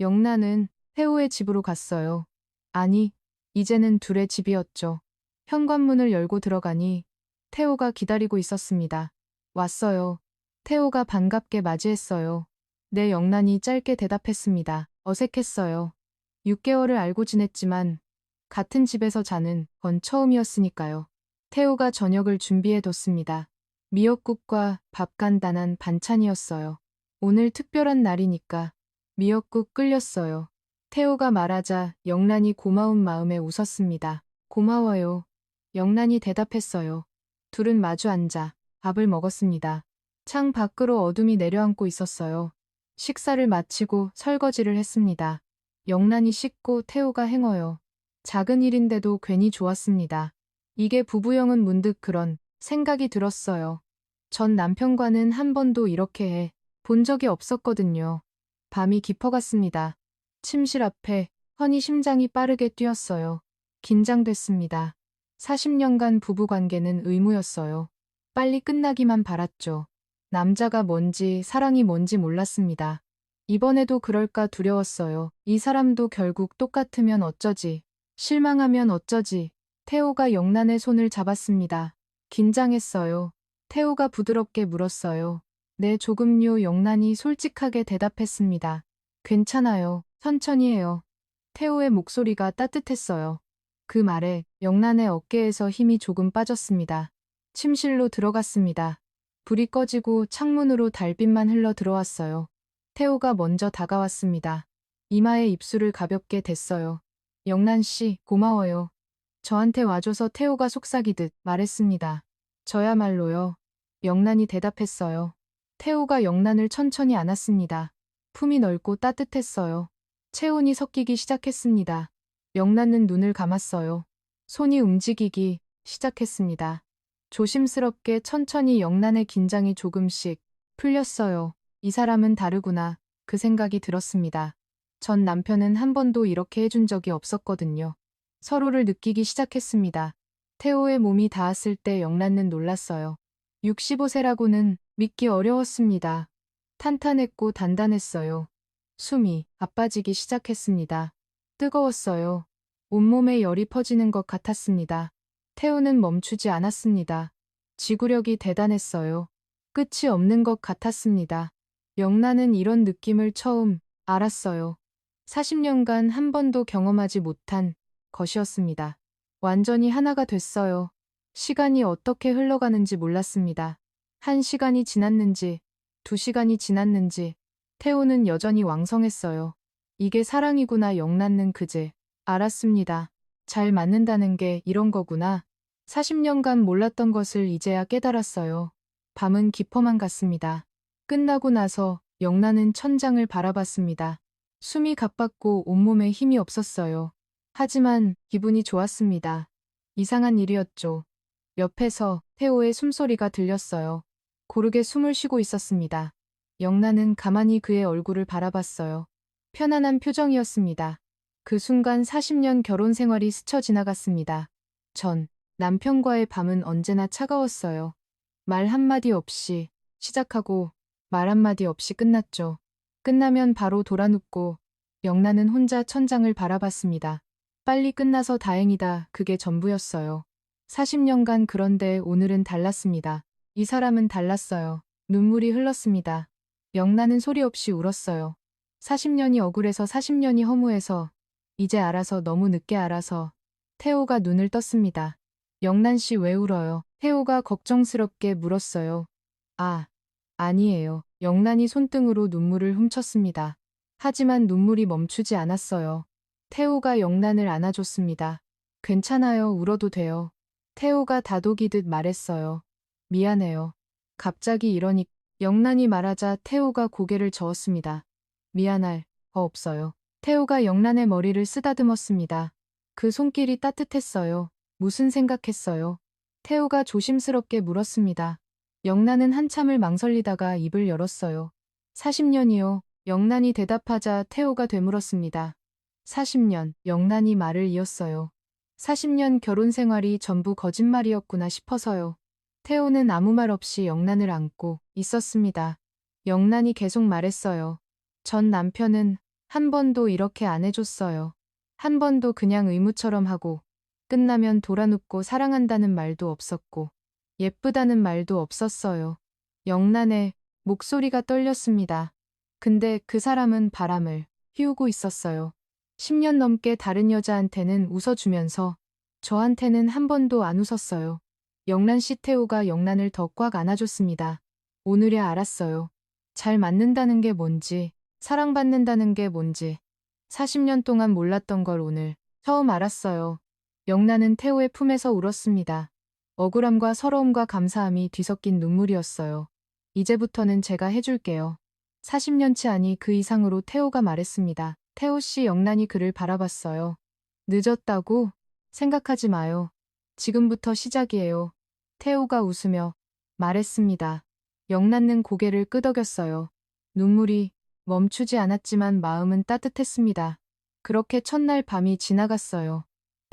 Speaker 1: 영란은 태호의 집으로 갔어요. 아니, 이제는 둘의 집이었죠. 현관문을 열고 들어가니 태호가 기다리고 있었습니다. 왔어요. 태호가 반갑게 맞이했어요. 네, 영란이 짧게 대답했습니다. 어색했어요. 6개월을 알고 지냈지만 같은 집에서 자는 건 처음이었으니까요. 태호가 저녁을 준비해뒀습니다. 미역국과 밥, 간단한 반찬이었어요. 오늘 특별한 날이니까 미역국 끓였어요. 태호가 말하자 영란이 고마운 마음에 웃었습니다. 고마워요. 영란이 대답했어요. 둘은 마주 앉아 밥을 먹었습니다. 창 밖으로 어둠이 내려앉고 있었어요. 식사를 마치고 설거지를 했습니다. 영란이 씻고 태호가 행어요. 작은 일인데도 괜히 좋았습니다. 이게 부부형은 문득 그런 생각이 들었어요. 전 남편과는 한 번도 이렇게 해 본 적이 없었거든요. 밤이 깊어갔습니다. 침실 앞에 허니 심장이 빠르게 뛰었어요. 긴장됐습니다. 40년간 부부관계는 의무였어요. 빨리 끝나기만 바랐죠. 남자가 뭔지 사랑이 뭔지 몰랐습니다. 이번에도 그럴까 두려웠어요. 이 사람도 결국 똑같으면 어쩌지. 실망하면 어쩌지. 태호가 영란의 손을 잡았습니다. 긴장했어요. 태호가 부드럽게 물었어요. 네, 조금요. 영란이 솔직하게 대답했습니다. 괜찮아요. 천천히 해요. 태호의 목소리가 따뜻했어요. 그 말에 영란의 어깨에서 힘이 조금 빠졌습니다. 침실로 들어갔습니다. 불이 꺼지고 창문으로 달빛만 흘러 들어왔어요. 태호가 먼저 다가왔습니다. 이마에 입술을 가볍게 댔어요. 영란 씨, 고마워요. 저한테 와줘서. 태호가 속삭이듯 말했습니다. 저야말로요. 영란이 대답했어요. 태호가 영란을 천천히 안았습니다. 품이 넓고 따뜻했어요. 체온이 섞이기 시작했습니다. 영란은 눈을 감았어요. 손이 움직이기 시작했습니다. 조심스럽게 천천히 영란의 긴장이 조금씩 풀렸어요. 이 사람은 다르구나. 그 생각이 들었습니다. 전 남편은 한 번도 이렇게 해준 적이 없었거든요. 서로를 느끼기 시작했습니다. 태호의 몸이 닿았을 때 영란은 놀랐어요. 65세라고는 믿기 어려웠습니다. 탄탄했고 단단했어요. 숨이 가빠지기 시작했습니다. 뜨거웠어요. 온몸에 열이 퍼지는 것 같았습니다. 태호는 멈추지 않았습니다. 지구력이 대단했어요. 끝이 없는 것 같았습니다. 영란은 이런 느낌을 처음 알았어요. 40년간 한 번도 경험하지 못한 것이었습니다. 완전히 하나가 됐어요. 시간이 어떻게 흘러가는지 몰랐습니다. 1시간이 지났는지, 2시간이 지났는지, 태호는 여전히 왕성했어요. 이게 사랑이구나. 영란은 그제 알았습니다. 잘 맞는다는 게 이런 거구나. 40년간 몰랐던 것을 이제야 깨달았어요. 밤은 깊어만 갔습니다. 끝나고 나서 영란은 천장을 바라봤습니다. 숨이 가빴고 온몸에 힘이 없었어요. 하지만 기분이 좋았습니다. 이상한 일이었죠. 옆에서 태호의 숨소리가 들렸어요. 고르게 숨을 쉬고 있었습니다. 영란은 가만히 그의 얼굴을 바라봤어요. 편안한 표정이었습니다. 그 순간 40년 결혼 생활이 스쳐 지나갔습니다. 전 남편과의 밤은 언제나 차가웠어요. 말 한마디 없이 시작하고 말 한마디 없이 끝났죠. 끝나면 바로 돌아눕고 영란은 혼자 천장을 바라봤습니다. 빨리 끝나서 다행이다. 그게 전부였어요. 40년간. 그런데 오늘은 달랐습니다. 이 사람은 달랐어요. 눈물이 흘렀습니다. 영란은 소리 없이 울었어요. 40년이 억울해서, 40년이 허무해서, 이제 알아서, 너무 늦게 알아서. 태호가 눈을 떴습니다. 영란 씨 왜 울어요? 태호가 걱정스럽게 물었어요. 아니에요. 영란이 손등으로 눈물을 훔쳤습니다. 하지만 눈물이 멈추지 않았어요. 태호가 영란을 안아줬습니다. 괜찮아요. 울어도 돼요. 태호가 다독이듯 말했어요. 미안해요. 갑자기 이러니. 영란이 말하자 태호가 고개를 저었습니다. 미안할 거 없어요. 태호가 영란의 머리를 쓰다듬었습니다. 그 손길이 따뜻했어요. 무슨 생각했어요? 태호가 조심스럽게 물었습니다. 영란은 한참을 망설이다가 입을 열었어요. 40년이요. 영란이 대답하자 태호가 되물었습니다. 40년. 영란이 말을 이었어요. 40년 결혼 생활이 전부 거짓말이었구나 싶어서요. 태호는 아무 말 없이 영란을 안고 있었습니다. 영란이 계속 말했어요. 전 남편은 한 번도 이렇게 안 해줬어요. 한 번도 그냥 의무처럼 하고 끝나면 돌아눕고 사랑한다는 말도 없었고 예쁘다는 말도 없었어요. 영란의 목소리가 떨렸습니다. 근데 그 사람은 바람을 피우고 있었어요. 10년 넘게 다른 여자한테는 웃어주면서 저한테는 한 번도 안 웃었어요. 영란 씨. 태호가 영란을 더 꽉 안아줬습니다. 오늘야 알았어요. 잘 맞는다는 게 뭔지, 사랑받는다는 게 뭔지. 40년 동안 몰랐던 걸 오늘 처음 알았어요. 영란은 태호의 품에서 울었습니다. 억울함과 서러움과 감사함이 뒤섞인 눈물이었어요. 이제부터는 제가 해줄게요. 40년치 아니 그 이상으로. 태호가 말했습니다. 태호 씨. 영란이 그를 바라봤어요. 늦었다고? 생각하지 마요. 지금부터 시작이에요. 태호가 웃으며 말했습니다. 영란은 고개를 끄덕였어요. 눈물이 멈추지 않았지만 마음은 따뜻했습니다. 그렇게 첫날 밤이 지나갔어요.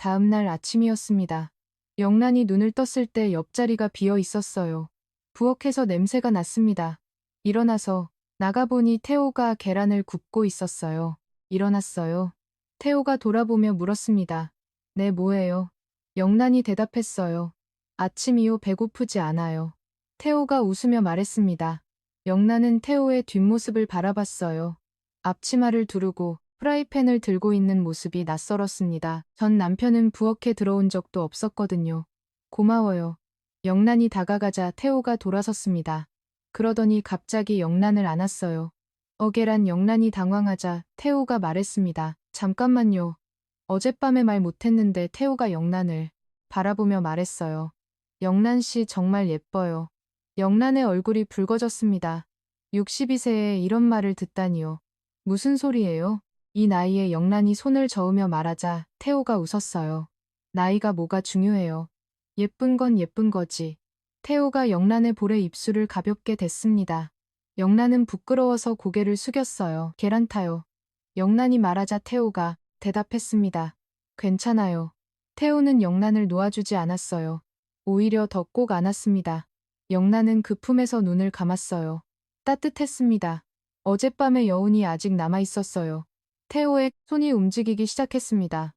Speaker 1: 다음 날 아침이었습니다. 영란이 눈을 떴을 때 옆자리가 비어 있었어요. 부엌에서 냄새가 났습니다. 일어나서 나가보니 태호가 계란을 굽고 있었어요. 일어났어요. 태호가 돌아보며 물었습니다. 네, 뭐예요? 영란이 대답했어요. 아침이요, 배고프지 않아요. 태호가 웃으며 말했습니다. 영란은 태호의 뒷모습을 바라봤어요. 앞치마를 두르고 프라이팬을 들고 있는 모습이 낯설었습니다. 전 남편은 부엌에 들어온 적도 없었거든요. 고마워요. 영란이 다가가자 태호가 돌아섰습니다. 그러더니 갑자기 영란을 안았어요. 계란. 영란이 당황하자 태호가 말했습니다. 잠깐만요. 어젯밤에 말 못했는데. 태호가 영란을 바라보며 말했어요. 영란 씨 정말 예뻐요. 영란의 얼굴이 붉어졌습니다. 62세에 이런 말을 듣다니요. 무슨 소리예요? 이 나이에 영란이 손을 저으며 말하자 태호가 웃었어요. 나이가 뭐가 중요해요. 예쁜 건 예쁜 거지. 태호가 영란의 볼에 입술을 가볍게 댔습니다. 영란은 부끄러워서 고개를 숙였어요. 계란 타요. 영란이 말하자 태호가 대답했습니다. 괜찮아요. 태호는 영란을 놓아주지 않았어요. 오히려 더 꼭 안았습니다. 영란은 그 품에서 눈을 감았어요. 따뜻했습니다. 어젯밤의 여운이 아직 남아있었어요. 태호의 손이 움직이기 시작했습니다.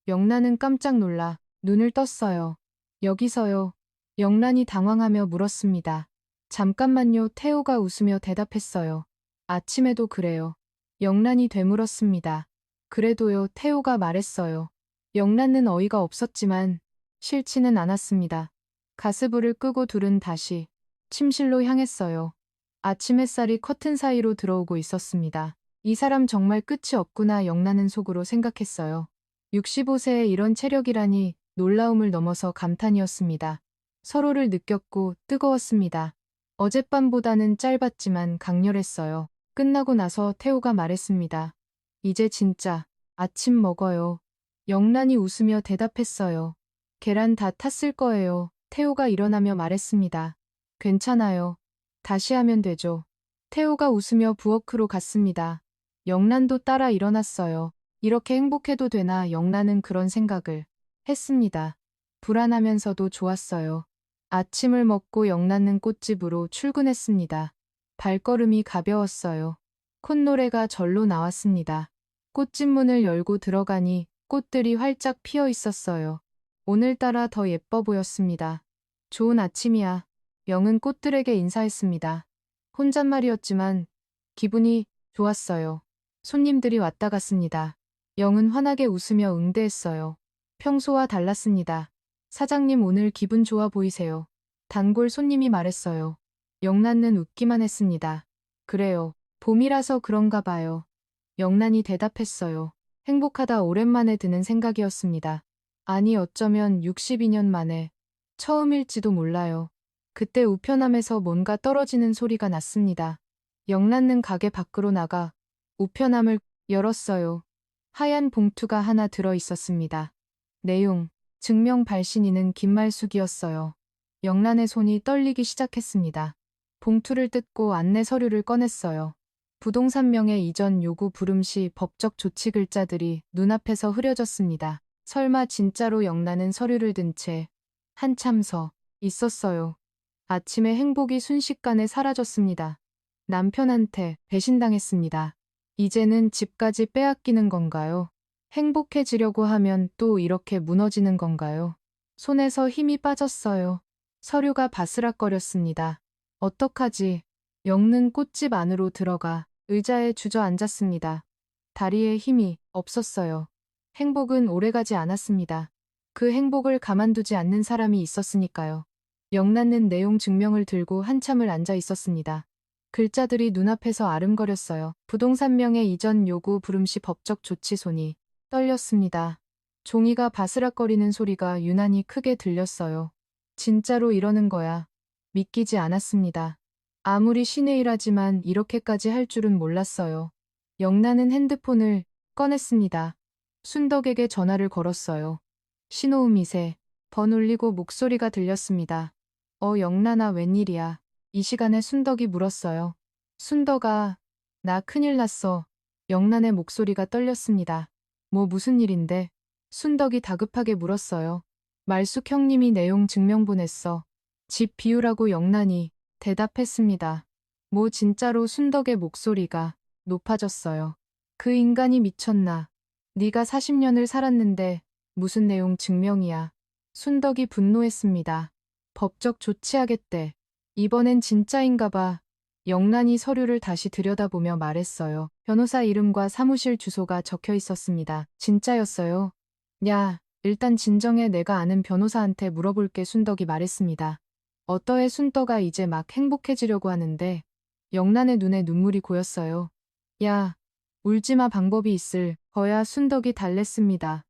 Speaker 1: 영란은 깜짝 놀라 눈을 떴어요. 여기서요. 영란이 당황하며 물었습니다. 잠깐만요. 태호가 웃으며 대답했어요. 아침에도 그래요. 영란이 되물었습니다. 그래도요. 태호가 말했어요. 영란은 어이가 없었지만 싫지는 않았습니다. 가스불을 끄고 둘은 다시 침실로 향했어요. 아침 햇살이 커튼 사이로 들어오고 있었습니다. 이 사람 정말 끝이 없구나. 영란은 속으로 생각했어요. 65세에 이런 체력이라니 놀라움을 넘어서 감탄이었습니다. 서로를 느꼈고 뜨거웠습니다. 어젯밤보다는 짧았지만 강렬했어요. 끝나고 나서 태호가 말했습니다. 이제 진짜 아침 먹어요. 영란이 웃으며 대답했어요. 계란 다 탔을 거예요. 태호가 일어나며 말했습니다. 괜찮아요. 다시 하면 되죠. 태호가 웃으며 부엌으로 갔습니다. 영란도 따라 일어났어요. 이렇게 행복해도 되나. 영란은 그런 생각을 했습니다. 불안하면서도 좋았어요. 아침을 먹고 영란은 꽃집으로 출근했습니다. 발걸음이 가벼웠어요. 콧노래가 절로 나왔습니다. 꽃집 문을 열고 들어가니 꽃들이 활짝 피어 있었어요. 오늘따라 더 예뻐 보였습니다. 좋은 아침이야. 영은 꽃들에게 인사했습니다. 혼잣말이었지만 기분이 좋았어요. 손님들이 왔다 갔습니다. 영은 환하게 웃으며 응대했어요. 평소와 달랐습니다. 사장님 오늘 기분 좋아 보이세요. 단골 손님이 말했어요. 영란은 웃기만 했습니다. 그래요. 봄이라서 그런가 봐요. 영란이 대답했어요. 행복하다. 오랜만에 드는 생각이었습니다. 아니 어쩌면 62년 만에 처음일지도 몰라요. 그때 우편함에서 뭔가 떨어지는 소리가 났습니다. 영란은 가게 밖으로 나가 우편함을 열었어요. 하얀 봉투가 하나 들어 있었습니다. 내용, 증명 발신인은 김말숙이었어요. 영란의 손이 떨리기 시작했습니다. 봉투를 뜯고 안내 서류를 꺼냈어요. 부동산 명의 이전 요구 불음 시 법적 조치 글자들이 눈앞에서 흐려졌습니다. 설마 진짜로. 영란은 서류를 든 채 한참 서 있었어요. 아침에 행복이 순식간에 사라졌습니다. 남편한테 배신당했습니다. 이제는 집까지 빼앗기는 건가요? 행복해지려고 하면 또 이렇게 무너지는 건가요? 손에서 힘이 빠졌어요. 서류가 바스락거렸습니다. 어떡하지? 영는 꽃집 안으로 들어가 의자에 주저앉았습니다. 다리에 힘이 없었어요. 행복은 오래가지 않았습니다. 그 행복을 가만두지 않는 사람이 있었으니까요. 영란은 내용 증명을 들고 한참을 앉아 있었습니다. 글자들이 눈앞에서 아른거렸어요. 부동산 명의 이전 요구 불음 시 법적 조치. 손이 떨렸습니다. 종이가 바스락거리는 소리가 유난히 크게 들렸어요. 진짜로 이러는 거야. 믿기지 않았습니다. 아무리 신의 일하지만 이렇게까지 할 줄은 몰랐어요. 영란은 핸드폰을 꺼냈습니다. 순덕에게 전화를 걸었어요. 신호음 미세, 번 울리고 목소리가 들렸습니다. 영란아 웬일이야. 이 시간에 순덕이 물었어요. 순덕아, 나 큰일 났어. 영란의 목소리가 떨렸습니다. 무슨 일인데? 순덕이 다급하게 물었어요. 말숙 형님이 내용 증명 보냈어. 집 비우라고 영란이 대답했습니다. 뭐 진짜로 순덕의 목소리가 높아졌어요. 그 인간이 미쳤나. 네가 40년을 살았는데 무슨 내용 증명이야. 순덕이 분노했습니다. 법적 조치하겠대. 이번엔 진짜인가 봐. 영란이 서류를 다시 들여다보며 말했어요. 변호사 이름과 사무실 주소가 적혀 있었습니다. 진짜였어요. 야, 일단 진정해. 내가 아는 변호사한테 물어볼게. 순덕이 말했습니다. 어떠해. 순덕아 이제 막 행복해지려고 하는데 영란의 눈에 눈물이 고였어요. 야, 울지마. 방법이 있을 거야. 순덕이 달랬습니다.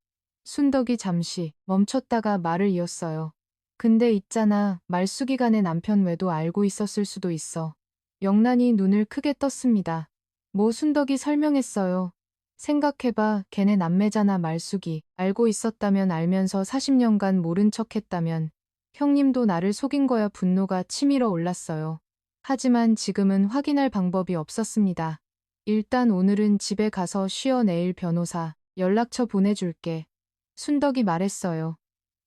Speaker 1: 순덕이 잠시 멈췄다가 말을 이었어요. 근데 있잖아. 말숙이간의 남편 외도 알고 있었을 수도 있어. 영란이 눈을 크게 떴습니다. 뭐 순덕이 설명했어요. 생각해봐. 걔네 남매잖아. 말숙이. 알고 있었다면 알면서 40년간 모른 척했다면 형님도 나를 속인 거야. 분노가 치밀어 올랐어요. 하지만 지금은 확인할 방법이 없었습니다. 일단 오늘은 집에 가서 쉬어. 내일 변호사 연락처 보내줄게. 순덕이 말했어요.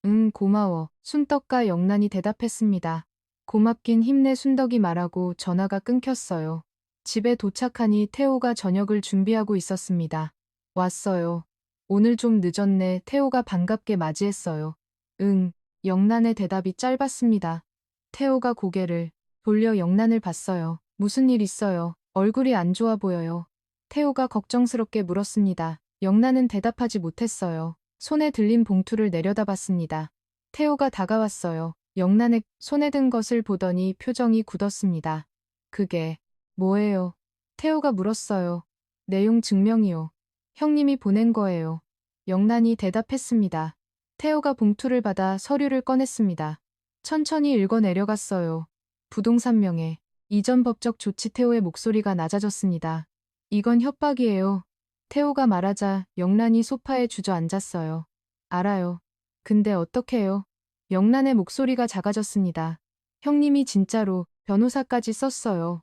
Speaker 1: 응, 고마워. 순덕과 영란이 대답했습니다. 고맙긴 힘내. 순덕이 말하고 전화가 끊겼어요. 집에 도착하니 태호가 저녁을 준비하고 있었습니다. 왔어요. 오늘 좀 늦었네. 태호가 반갑게 맞이했어요. 응, 영란의 대답이 짧았습니다. 태호가 고개를 돌려 영란을 봤어요. 무슨 일 있어요? 얼굴이 안 좋아 보여요. 태호가 걱정스럽게 물었습니다. 영란은 대답하지 못했어요. 손에 들린 봉투를 내려다봤습니다. 태호가 다가왔어요. 영란의 손에 든 것을 보더니 표정이 굳었습니다. 그게 뭐예요? 태호가 물었어요. 내용 증명이요. 형님이 보낸 거예요. 영란이 대답했습니다. 태호가 봉투를 받아 서류를 꺼냈습니다. 천천히 읽어 내려갔어요. 부동산 명예, 이전 법적 조치. 태호의 목소리가 낮아졌습니다. 이건 협박이에요. 태호가 말하자 영란이 소파에 주저앉았어요. 알아요. 근데 어떡해요? 영란의 목소리가 작아졌습니다. 형님이 진짜로 변호사까지 썼어요.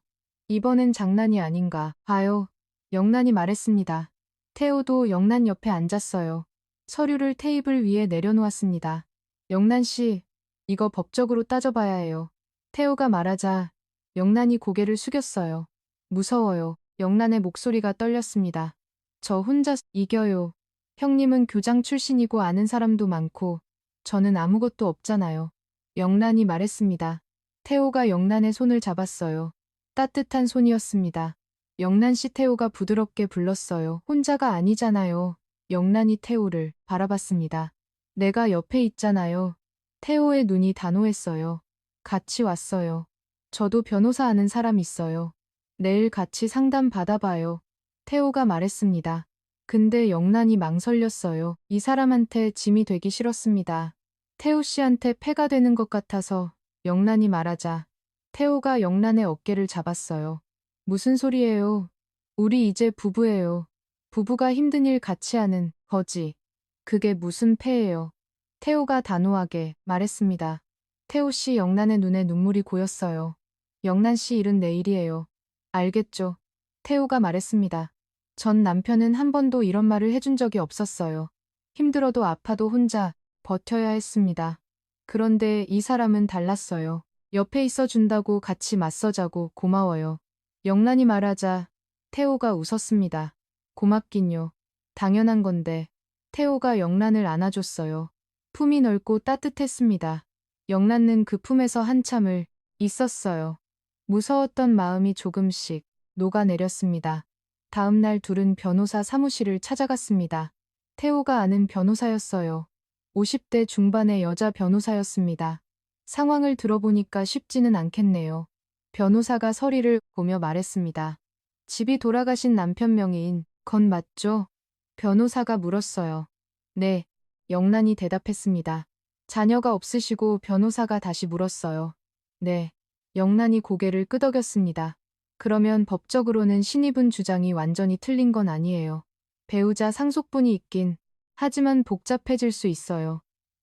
Speaker 1: 이번엔 장난이 아닌가 봐요. 영란이 말했습니다. 태호도 영란 옆에 앉았어요. 서류를 테이블 위에 내려놓았습니다. 영란 씨, 이거 법적으로 따져봐야 해요. 태호가 말하자 영란이 고개를 숙였어요. 무서워요. 영란의 목소리가 떨렸습니다. 저 혼자 이겨요. 형님은 교장 출신이고 아는 사람도 많고 저는 아무것도 없잖아요. 영란이 말했습니다. 태호가 영란의 손을 잡았어요. 따뜻한 손이었습니다. 영란 씨. 태호가 부드럽게 불렀어요. 혼자가 아니잖아요. 영란이 태호를 바라봤습니다. 내가 옆에 있잖아요. 태호의 눈이 단호했어요. 같이 왔어요. 저도 변호사 아는 사람 있어요. 내일 같이 상담 받아봐요. 태호가 말했습니다. 근데 영란이 망설였어요. 이 사람한테 짐이 되기 싫었습니다. 태호 씨한테 폐가 되는 것 같아서. 영란이 말하자 태호가 영란의 어깨를 잡았어요. 무슨 소리예요? 우리 이제 부부예요. 부부가 힘든 일 같이 하는 거지. 그게 무슨 폐예요? 태호가 단호하게 말했습니다. 태호 씨. 영란의 눈에 눈물이 고였어요. 영란 씨 일은 내일이에요. 알겠죠? 태호가 말했습니다. 전 남편은 한 번도 이런 말을 해준 적이 없었어요. 힘들어도 아파도 혼자 버텨야 했습니다. 그런데 이 사람은 달랐어요. 옆에 있어 준다고 같이 맞서자고. 고마워요. 영란이 말하자 태호가 웃었습니다. 고맙긴요. 당연한 건데. 태호가 영란을 안아줬어요. 품이 넓고 따뜻했습니다. 영란은 그 품에서 한참을 있었어요. 무서웠던 마음이 조금씩 녹아내렸습니다. 다음 날 둘은 변호사 사무실을 찾아갔습니다. 태호가 아는 변호사였어요. 50대 중반의 여자 변호사였습니다. 상황을 들어보니까 쉽지는 않겠네요. 변호사가 서리를 보며 말했습니다. 집이 돌아가신 남편 명의인 건 맞죠? 변호사가 물었어요. 네, 영란이 대답했습니다. 자녀가 없으시고. 변호사가 다시 물었어요. 네, 영란이 고개를 끄덕였습니다. 그러면 법적으로는 신입은 주장이 완전히 틀린 건 아니에요. 배우자 상속분이 있긴 하지만 복잡해질 수 있어요.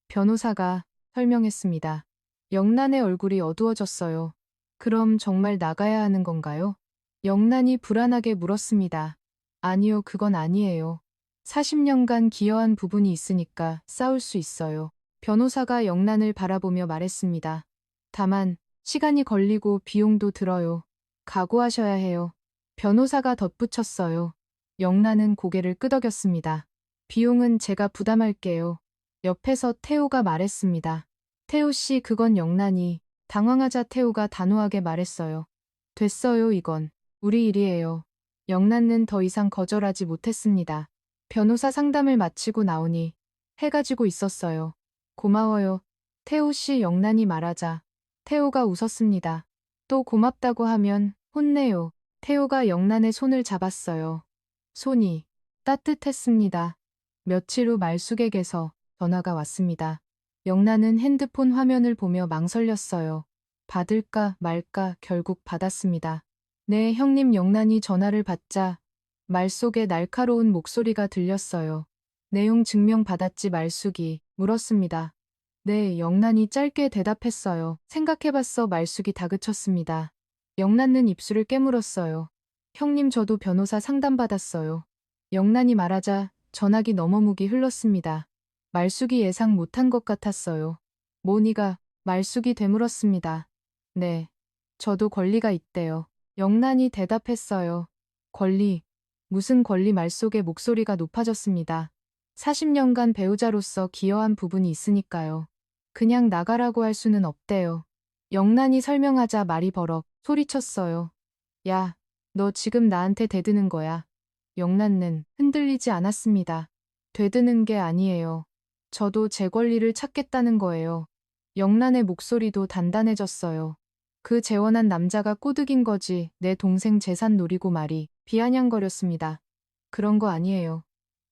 Speaker 1: 변호사가 설명했습니다. 영란의 얼굴이 어두워졌어요. 그럼 정말 나가야 하는 건가요? 영란이 불안하게 물었습니다. 아니요, 그건 아니에요. 40년간 기여한 부분이 있으니까 싸울 수 있어요. 변호사가 영란을 바라보며 말했습니다. 다만 시간이 걸리고 비용도 들어요. 각오하셔야 해요. 변호사가 덧붙였어요. 영란은 고개를 끄덕였습니다. 비용은 제가 부담할게요. 옆에서 태호가 말했습니다. 태호 씨, 그건 영란이. 당황하자 태호가 단호하게 말했어요. 됐어요, 이건. 우리 일이에요. 영란은 더 이상 거절하지 못했습니다. 변호사 상담을 마치고 나오니 해가 지고 있었어요. 고마워요. 태호 씨, 영란이 말하자 태호가 웃었습니다. 또 고맙다고 하면 혼내요. 태호가 영란의 손을 잡았어요. 손이 따뜻했습니다. 며칠 후 말숙에게서 전화가 왔습니다. 영란은 핸드폰 화면을 보며 망설였어요. 받을까 말까 결국 받았습니다. 네, 형님. 영란이 전화를 받자 말 속에 날카로운 목소리가 들렸어요. 내용 증명 받았지? 말숙이 물었습니다. 네, 영란이 짧게 대답했어요. 생각해봤어. 말숙이 다그쳤습니다. 영란은 입술을 깨물었어요. 형님, 저도 변호사 상담받았어요. 영란이 말하자 전화기 너머묵이 흘렀습니다. 말숙이 예상 못한 것 같았어요. 모니가 말숙이 되물었습니다. 네, 저도 권리가 있대요. 영란이 대답했어요. 권리? 무슨 권리? 말 속의 목소리가 높아졌습니다. 40년간 배우자로서 기여한 부분이 있으니까요. 그냥 나가라고 할 수는 없대요. 영란이 설명하자 말이 버럭 소리쳤어요. 야, 너 지금 나한테 대드는 거야. 영란은 흔들리지 않았습니다. 되드는 게 아니에요. 저도 제 권리를 찾겠다는 거예요. 영란의 목소리도 단단해졌어요. 그 재혼한 남자가 꼬드긴 거지 내 동생 재산 노리고 말이 비아냥거렸습니다. 그런 거 아니에요.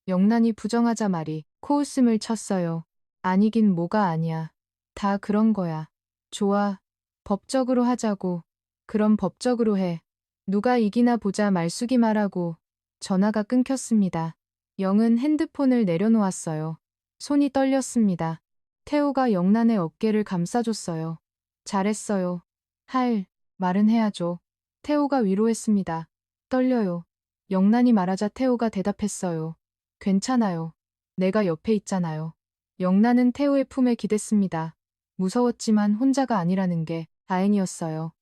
Speaker 1: 영란이 부정하자 말이 코웃음을 쳤어요. 아니긴 뭐가 아니야. 다 그런 거야. 좋아. 법적으로 하자고. 그럼 법적으로 해. 누가 이기나 보자. 말숙이 말하고 전화가 끊겼습니다. 영은 핸드폰을 내려놓았어요. 손이 떨렸습니다. 태호가 영란의 어깨를 감싸줬어요. 잘했어요. 할 말은 해야죠. 태호가 위로했습니다. 떨려요. 영란이 말하자 태호가 대답했어요. 괜찮아요. 내가 옆에 있잖아요. 영란은 태호의 품에 기댔습니다. 무서웠지만 혼자가 아니라는 게 다행이었어요.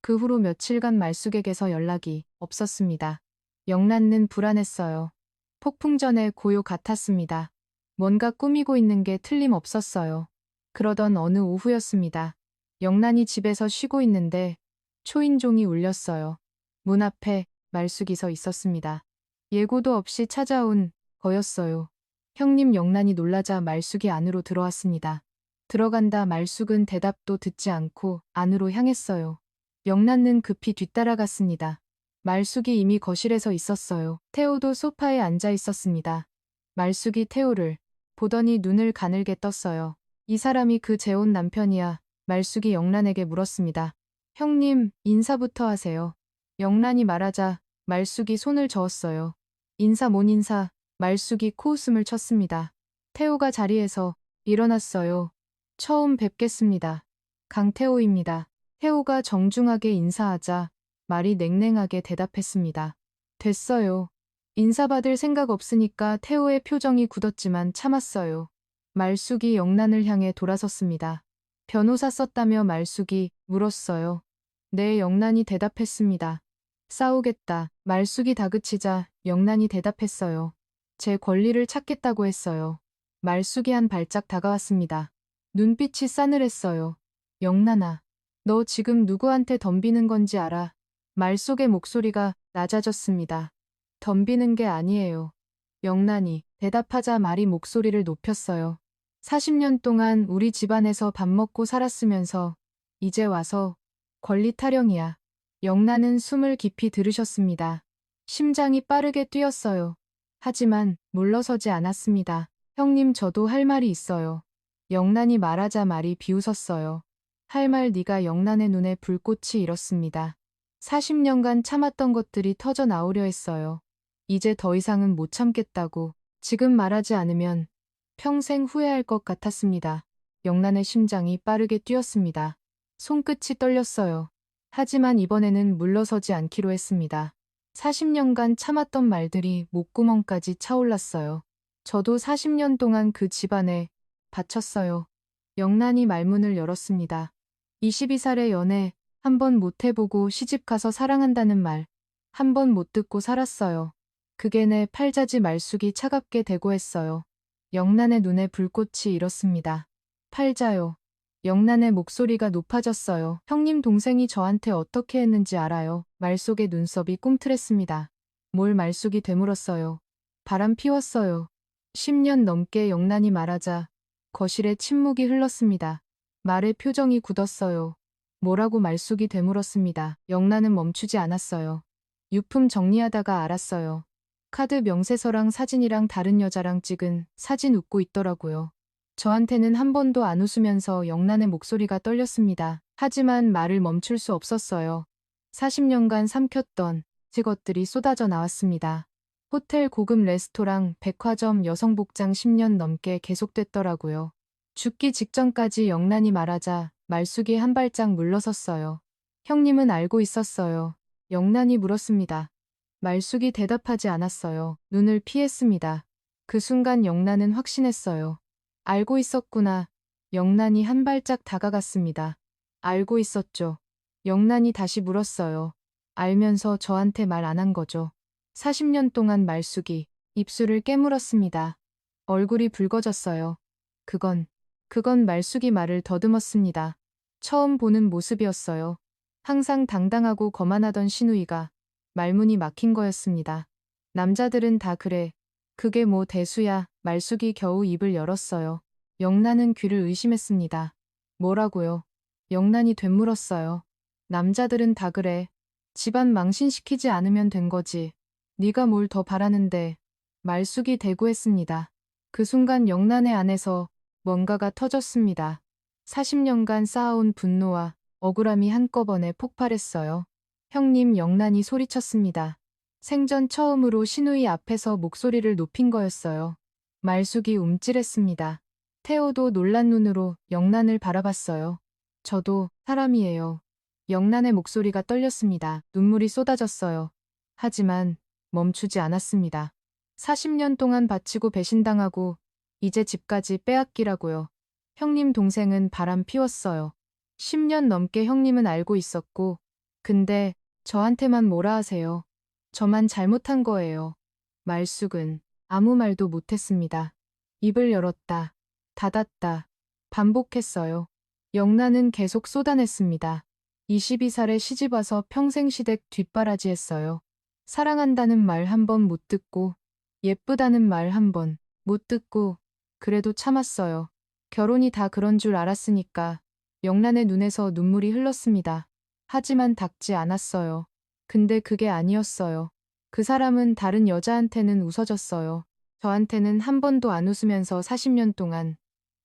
Speaker 1: 그 후로 며칠간 말숙에게서 연락이 없었습니다. 영란은 불안했어요. 폭풍 전의 고요 같았습니다. 뭔가 꾸미고 있는 게 틀림없었어요. 그러던 어느 오후였습니다. 영란이 집에서 쉬고 있는데 초인종이 울렸어요. 문 앞에 말숙이 서 있었습니다. 예고도 없이 찾아온 거였어요. 형님. 영란이 놀라자 말숙이 안으로 들어왔습니다. 들어간다. 말숙은 대답도 듣지 않고 안으로 향했어요. 영란은 급히 뒤따라갔습니다. 말숙이 이미 거실에서 있었어요. 태호도 소파에 앉아 있었습니다. 말숙이 태호를 보더니 눈을 가늘게 떴어요. 이 사람이 그 재혼 남편이야. 말숙이 영란에게 물었습니다. 형님, 인사부터 하세요. 영란이 말하자 말숙이 손을 저었어요. 인사 뭔 인사. 말숙이 코웃음을 쳤습니다. 태호가 자리에서 일어났어요. 처음 뵙겠습니다. 강태호입니다. 태호가 정중하게 인사하자 말이 냉랭하게 대답했습니다. 됐어요. 인사받을 생각 없으니까. 태호의 표정이 굳었지만 참았어요. 말숙이 영란을 향해 돌아섰습니다. 변호사 썼다며 말숙이 물었어요. 네, 영란이 대답했습니다. 싸우겠다. 말숙이 다그치자 영란이 대답했어요. 제 권리를 찾겠다고 했어요. 말숙이 한 발짝 다가왔습니다. 눈빛이 싸늘했어요. 영란아, 너 지금 누구한테 덤비는 건지 알아? 말 속의 목소리가 낮아졌습니다. 덤비는 게 아니에요. 영란이 대답하자 말이 목소리를 높였어요. 40년 동안 우리 집안에서 밥 먹고 살았으면서 이제 와서 권리 타령이야. 영란은 숨을 깊이 들으셨습니다. 심장이 빠르게 뛰었어요. 하지만 물러서지 않았습니다. 형님, 저도 할 말이 있어요. 영란이 말하자 말이 비웃었어요. 할 말? 네가. 영란의 눈에 불꽃이 일었습니다. 40년간 참았던 것들이 터져 나오려 했어요. 이제 더 이상은 못 참겠다고. 지금 말하지 않으면 평생 후회할 것 같았습니다. 영란의 심장이 빠르게 뛰었습니다. 손끝이 떨렸어요. 하지만 이번에는 물러서지 않기로 했습니다. 40년간 참았던 말들이 목구멍까지 차올랐어요. 저도 40년 동안 그 집안에 바쳤어요. 영란이 말문을 열었습니다. 22살의 연애 한 번 못 해보고 시집가서 사랑한다는 말 한 번 못 듣고 살았어요. 그게 내 팔자지 말숙이 차갑게 대고했어요. 영란의 눈에 불꽃이 일었습니다. 팔자요. 영란의 목소리가 높아졌어요. 형님 동생이 저한테 어떻게 했는지 알아요. 말속의 눈썹이 꿈틀했습니다. 뭘 말숙이 되물었어요. 바람 피웠어요. 10년 넘게 영란이 말하자 거실에 침묵이 흘렀습니다. 말의 표정이 굳었어요. 뭐라고 말숙이 되물었습니다. 영란은 멈추지 않았어요. 유품 정리하다가 알았어요. 카드 명세서랑 사진이랑 다른 여자랑 찍은 사진 웃고 있더라고요. 저한테는 한 번도 안 웃으면서 영란의 목소리가 떨렸습니다. 하지만 말을 멈출 수 없었어요. 40년간 삼켰던 직업들이 쏟아져 나왔습니다. 호텔, 고급 레스토랑, 백화점, 여성복장 10년 넘게 계속됐더라고요. 죽기 직전까지 영란이 말하자 말숙이 한 발짝 물러섰어요. 형님은 알고 있었어요. 영란이 물었습니다. 말숙이 대답하지 않았어요. 눈을 피했습니다. 그 순간 영란은 확신했어요. 알고 있었구나. 영란이 한 발짝 다가갔습니다. 알고 있었죠. 영란이 다시 물었어요. 알면서 저한테 말 안 한 거죠. 40년 동안 말숙이 입술을 깨물었습니다. 얼굴이 붉어졌어요. 그건 말숙이 말을 더듬었습니다. 처음 보는 모습이었어요. 항상 당당하고 거만하던 신우이가 말문이 막힌 거였습니다. 남자들은 다 그래. 그게 뭐 대수야. 말숙이 겨우 입을 열었어요. 영란은 귀를 의심했습니다. 뭐라고요? 영란이 되물었어요. 남자들은 다 그래. 집안 망신시키지 않으면 된 거지. 네가 뭘 더 바라는데. 말숙이 대구했습니다. 그 순간 영란의 안에서 뭔가가 터졌습니다. 40년간 쌓아온 분노와 억울함이 한꺼번에 폭발했어요. 형님, 영란이 소리쳤습니다. 생전 처음으로 신우이 앞에서 목소리를 높인 거였어요. 말숙이 움찔했습니다. 태호도 놀란 눈으로 영란을 바라봤어요. 저도 사람이에요. 영란의 목소리가 떨렸습니다. 눈물이 쏟아졌어요. 하지만 멈추지 않았습니다. 40년 동안 바치고 배신당하고 이제 집까지 빼앗기라고요. 형님 동생은 바람 피웠어요. 10년 넘게 형님은 알고 있었고 근데 저한테만 뭐라 하세요. 저만 잘못한 거예요. 말숙은 아무 말도 못했습니다. 입을 열었다. 닫았다. 반복했어요. 영란은 계속 쏟아냈습니다. 22살에 시집와서 평생 시댁 뒷바라지했어요. 사랑한다는 말 한 번 못 듣고 예쁘다는 말 한 번 못 듣고 그래도 참았어요. 결혼이 다 그런 줄 알았으니까 영란의 눈에서 눈물이 흘렀습니다. 하지만 닦지 않았어요. 근데 그게 아니었어요. 그 사람은 다른 여자한테는 웃어줬어요. 저한테는 한 번도 안 웃으면서 40년 동안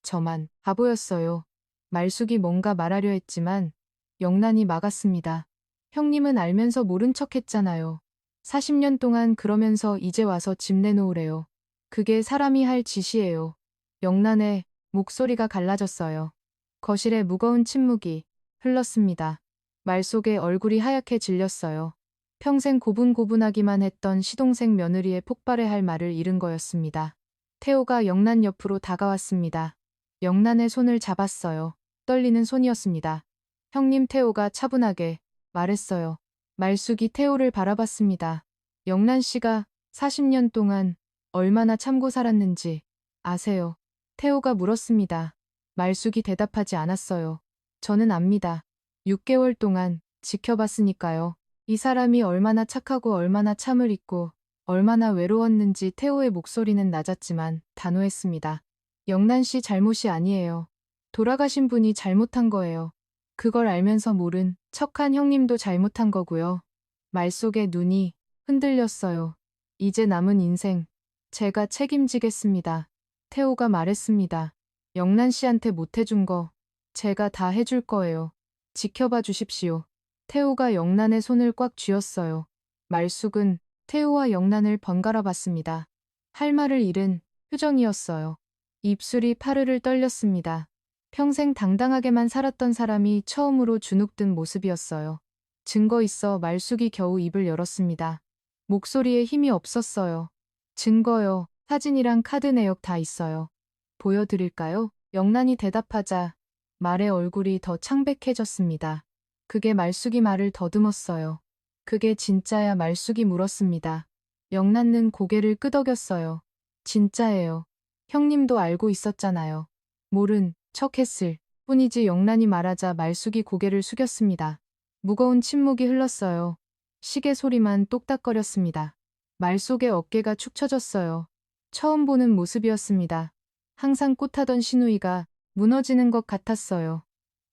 Speaker 1: 저만 바보였어요. 말숙이 뭔가 말하려 했지만 영란이 막았습니다. 형님은 알면서 모른 척 했잖아요. 40년 동안 그러면서 이제 와서 집 내놓으래요. 그게 사람이 할 짓이에요. 영란의 목소리가 갈라졌어요. 거실에 무거운 침묵이 흘렀습니다. 말 속에 얼굴이 하얗게 질렸어요. 평생 고분고분하기만 했던 시동생 며느리의 폭발에 할 말을 잃은 거였습니다. 태호가 영란 옆으로 다가왔습니다. 영란의 손을 잡았어요. 떨리는 손이었습니다. 형님, 태호가 차분하게 말했어요. 말숙이 태호를 바라봤습니다. 영란 씨가 40년 동안 얼마나 참고 살았는지 아세요? 태호가 물었습니다. 말숙이 대답하지 않았어요. 저는 압니다. 6개월 동안 지켜봤으니까요. 이 사람이 얼마나 착하고 얼마나 참을 잊고 얼마나 외로웠는지. 태호의 목소리는 낮았지만 단호했습니다. 영란 씨 잘못이 아니에요. 돌아가신 분이 잘못한 거예요. 그걸 알면서 모른 척한 형님도 잘못한 거고요. 말 속에 눈이 흔들렸어요. 이제 남은 인생 제가 책임지겠습니다. 태호가 말했습니다. 영란 씨한테 못해준 거 제가 다 해줄 거예요. 지켜봐 주십시오. 태호가 영란의 손을 꽉 쥐었어요. 말숙은 태호와 영란을 번갈아 봤습니다. 할 말을 잃은 표정이었어요. 입술이 파르르 떨렸습니다. 평생 당당하게만 살았던 사람이 처음으로 주눅든 모습이었어요. 증거 있어. 말숙이 겨우 입을 열었습니다. 목소리에 힘이 없었어요. 증거요. 사진이랑 카드 내역 다 있어요. 보여드릴까요? 영란이 대답하자 말의 얼굴이 더 창백해졌습니다. 그게 말숙이 말을 더듬었어요. 그게 진짜야 말숙이 물었습니다. 영란는 고개를 끄덕였어요. 진짜예요. 형님도 알고 있었잖아요. 모른 척했을 뿐이지. 영란이 말하자 말숙이 고개를 숙였습니다. 무거운 침묵이 흘렀어요. 시계 소리만 똑딱거렸습니다. 말 속에 어깨가 축 처졌어요. 처음 보는 모습이었습니다. 항상 꽃하던 시누이가 무너지는 것 같았어요.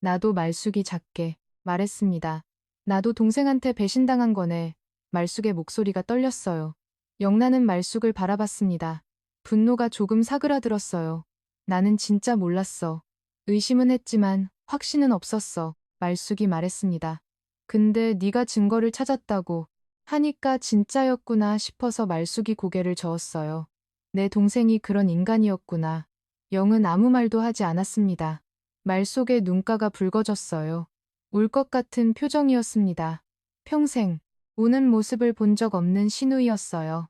Speaker 1: 나도 말숙이 작게 말했습니다. 나도 동생한테 배신당한 거네. 말숙의 목소리가 떨렸어요. 영란은 말숙을 바라봤습니다. 분노가 조금 사그라들었어요. 나는 진짜 몰랐어. 의심은 했지만 확신은 없었어. 말숙이 말했습니다. 근데 네가 증거를 찾았다고 하니까 진짜였구나 싶어서 말숙이 고개를 저었어요. 내 동생이 그런 인간이었구나. 영은 아무 말도 하지 않았습니다. 말 속에 눈가가 붉어졌어요. 울 것 같은 표정이었습니다. 평생 우는 모습을 본 적 없는 시누이였어요.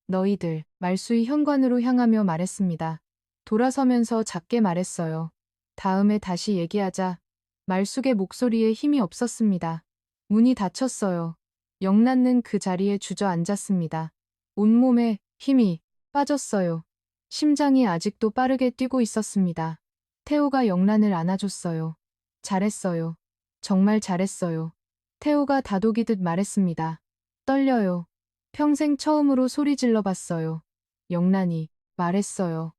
Speaker 1: 너희들, 말수이 현관으로 향하며 말했습니다. 돌아서면서 작게 말했어요. 다음에 다시 얘기하자. 말숙의 목소리에 힘이 없었습니다. 문이 닫혔어요. 영란는 그 자리에 주저앉았습니다. 온몸에 힘이 빠졌어요. 심장이 아직도 빠르게 뛰고 있었습니다. 태호가 영란을 안아줬어요. 잘했어요. 정말 잘했어요. 태호가 다독이듯 말했습니다. 떨려요. 평생 처음으로 소리 질러봤어요. 영란이 말했어요.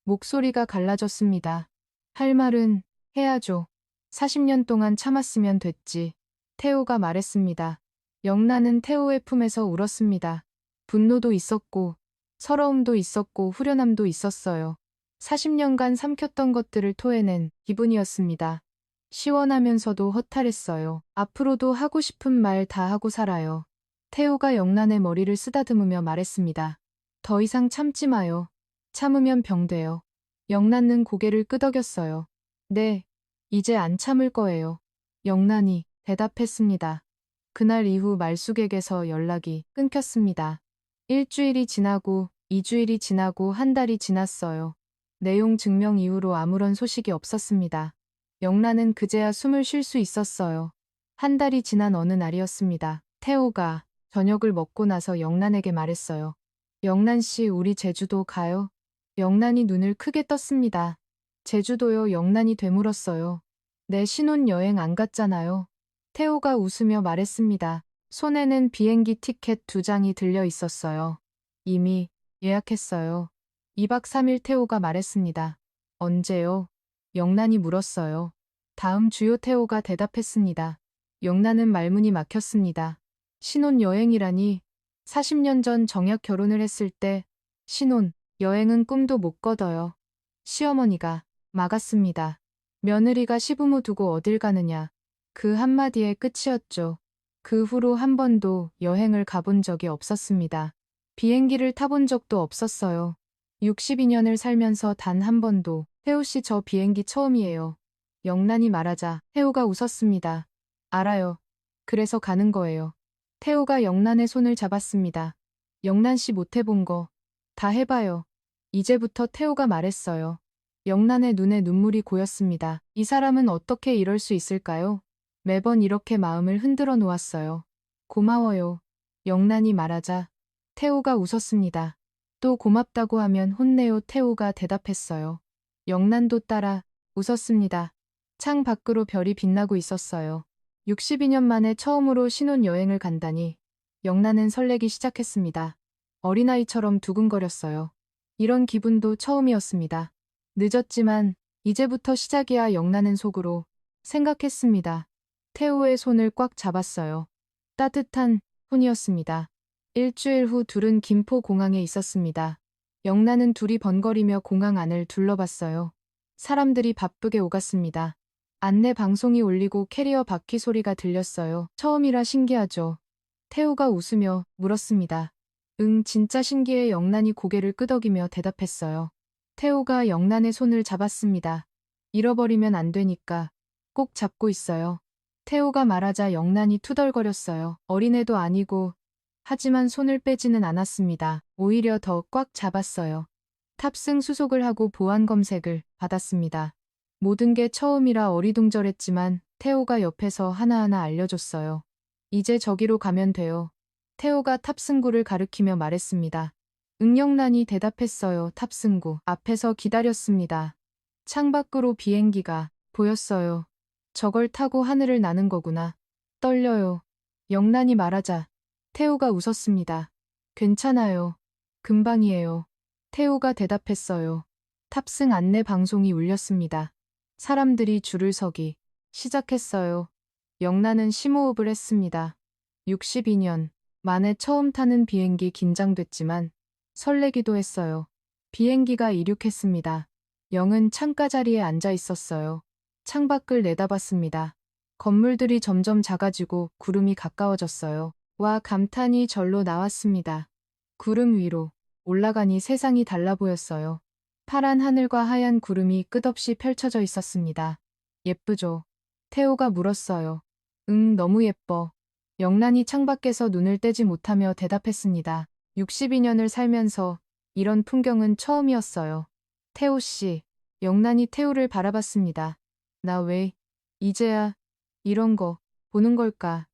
Speaker 1: 목소리가 갈라졌습니다. 할 말은 해야죠. 40년 동안 참았으면 됐지. 태호가 말했습니다. 영란은 태호의 품에서 울었습니다. 분노도 있었고, 서러움도 있었고, 후련함도 있었어요. 40년간 삼켰던 것들을 토해낸 기분이었습니다. 시원하면서도 허탈했어요. 앞으로도 하고 싶은 말 다 하고 살아요. 태호가 영란의 머리를 쓰다듬으며 말했습니다. 더 이상 참지 마요. 참으면 병돼요. 영란은 고개를 끄덕였어요. 네, 이제 안 참을 거예요. 영란이 대답했습니다. 그날 이후 말숙에게서 연락이 끊겼습니다. 일주일이 지나고 2주일이 지나고 한 달이 지났어요. 내용 증명 이후로 아무런 소식이 없었습니다. 영란은 그제야 숨을 쉴 수 있었어요. 한 달이 지난 어느 날이었습니다. 태호가 저녁을 먹고 나서 영란에게 말했어요. 영란 씨, 우리 제주도 가요? 영란이 눈을 크게 떴습니다. 제주도요? 영란이 되물었어요. 내 신혼여행 안 갔잖아요. 태호가 웃으며 말했습니다. 손에는 비행기 티켓 2장이 들려 있었어요. 이미 예약했어요. 2박 3일 태호가 말했습니다. 언제요? 영란이 물었어요. 다음 주요. 태호가 대답했습니다. 영란은 말문이 막혔습니다. 신혼여행이라니 40년 전 정약 결혼을 했을 때 신혼 여행은 꿈도 못 꿔둬요. 시어머니가 막았습니다. 며느리가 시부모 두고 어딜 가느냐. 그 한마디에 끝이었죠. 그 후로 한 번도 여행을 가본 적이 없었습니다. 비행기를 타본 적도 없었어요. 62년을 살면서 단 한 번도. 태호 씨, 저 비행기 처음이에요. 영란이 말하자 태호가 웃었습니다. 알아요. 그래서 가는 거예요. 태호가 영란의 손을 잡았습니다. 영란 씨 못 해본 거 다 해봐요. 이제부터 태호가 말했어요. 영란의 눈에 눈물이 고였습니다. 이 사람은 어떻게 이럴 수 있을까요? 매번 이렇게 마음을 흔들어 놓았어요. 고마워요. 영란이 말하자 태호가 웃었습니다. 또 고맙다고 하면 혼내요. 태호가 대답했어요. 영란도 따라 웃었습니다. 창 밖으로 별이 빛나고 있었어요. 62년 만에 처음으로 신혼여행을 간다니 영란은 설레기 시작했습니다. 어린아이처럼 두근거렸어요. 이런 기분도 처음이었습니다. 늦었지만 이제부터 시작이야. 영란은 속으로 생각했습니다. 태호의 손을 꽉 잡았어요. 따뜻한 손이었습니다. 일주일 후 둘은 김포공항에 있었습니다. 영란은 둘이 번거리며 공항 안을 둘러봤어요. 사람들이 바쁘게 오갔습니다. 안내 방송이 울리고 캐리어 바퀴 소리가 들렸어요. 처음이라 신기하죠? 태호가 웃으며 물었습니다. 응, 진짜 신기해. 영란이 고개를 끄덕이며 대답했어요. 태호가 영란의 손을 잡았습니다. 잃어버리면 안 되니까 꼭 잡고 있어요. 태호가 말하자 영란이 투덜거렸어요. 어린애도 아니고 하지만 손을 빼지는 않았습니다. 오히려 더 꽉 잡았어요. 탑승 수속을 하고 보안 검색을 받았습니다. 모든 게 처음이라 어리둥절했지만 태호가 옆에서 하나하나 알려줬어요. 이제 저기로 가면 돼요. 태호가 탑승구를 가리키며 말했습니다. 응영란이 대답했어요. 탑승구 앞에서 기다렸습니다. 창밖으로 비행기가 보였어요. 저걸 타고 하늘을 나는 거구나. 떨려요. 영란이 말하자 태호가 웃었습니다. 괜찮아요. 금방이에요. 태호가 대답했어요. 탑승 안내 방송이 울렸습니다. 사람들이 줄을 서기 시작했어요. 영란은 심호흡을 했습니다. 62년 만에 처음 타는 비행기 긴장됐지만 설레기도 했어요. 비행기가 이륙했습니다. 영은 창가 자리에 앉아 있었어요. 창밖을 내다봤습니다. 건물들이 점점 작아지고 구름이 가까워졌어요. 와 감탄이 절로 나왔습니다. 구름 위로 올라가니 세상이 달라 보였어요. 파란 하늘과 하얀 구름이 끝없이 펼쳐져 있었습니다. 예쁘죠? 태호가 물었어요. 응, 너무 예뻐. 영란이 창밖에서 눈을 떼지 못하며 대답했습니다. 62년을 살면서 이런 풍경은 처음이었어요. 태호 씨, 영란이 태호를 바라봤습니다. 나 왜, 이제야, 이런 거, 보는 걸까?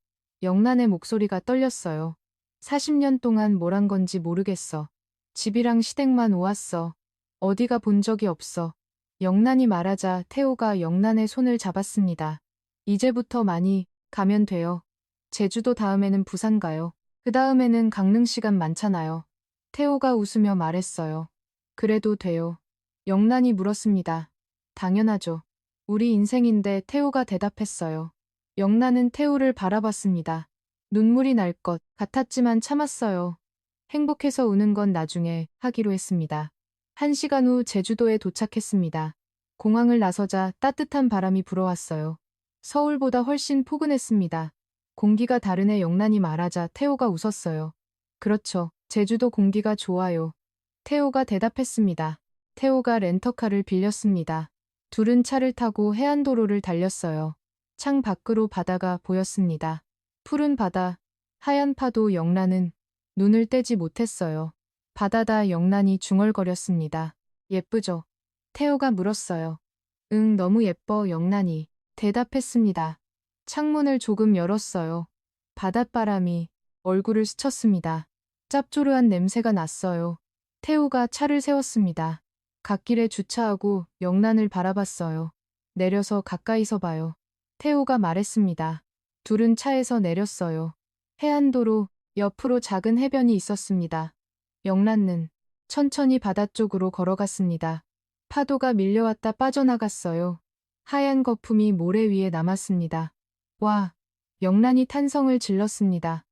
Speaker 1: 영란의 목소리가 떨렸어요. 40년 동안 뭘 한 건지 모르겠어. 집이랑 시댁만 오았어. 어디가 본 적이 없어. 영란이 말하자 태호가 영란의 손을 잡았습니다. 이제부터 많이 가면 돼요. 제주도 다음에는 부산 가요. 그 다음에는 강릉 시간 많잖아요. 태호가 웃으며 말했어요. 그래도 돼요. 영란이 물었습니다. 당연하죠. 우리 인생인데 태호가 대답했어요. 영란은 태호를 바라봤습니다. 눈물이 날 것 같았지만 참았어요. 행복해서 우는 건 나중에 하기로 했습니다. 1시간 후 제주도에 도착했습니다. 공항을 나서자 따뜻한 바람이 불어왔어요. 서울보다 훨씬 포근했습니다. 공기가 다르네 영란이 말하자 태호가 웃었어요. 그렇죠. 제주도 공기가 좋아요. 태호가 대답했습니다. 태호가 렌터카를 빌렸습니다. 둘은 차를 타고 해안도로를 달렸어요. 창 밖으로 바다가 보였습니다. 푸른 바다, 하얀 파도 영란은 눈을 떼지 못했어요. 바다다 영란이 중얼거렸습니다. 예쁘죠? 태호가 물었어요. 응, 너무 예뻐 영란이 대답했습니다. 창문을 조금 열었어요. 바닷바람이 얼굴을 스쳤습니다. 짭조름한 냄새가 났어요. 태호가 차를 세웠습니다. 갓길에 주차하고 영란을 바라봤어요. 내려서 가까이서 봐요. 태호가 말했습니다. 둘은 차에서 내렸어요. 해안도로 옆으로 작은 해변이 있었습니다. 영란은 천천히 바다 쪽으로 걸어갔습니다. 파도가 밀려왔다 빠져나갔어요. 하얀 거품이 모래 위에 남았습니다. 와, 영란이 탄성을 질렀습니다.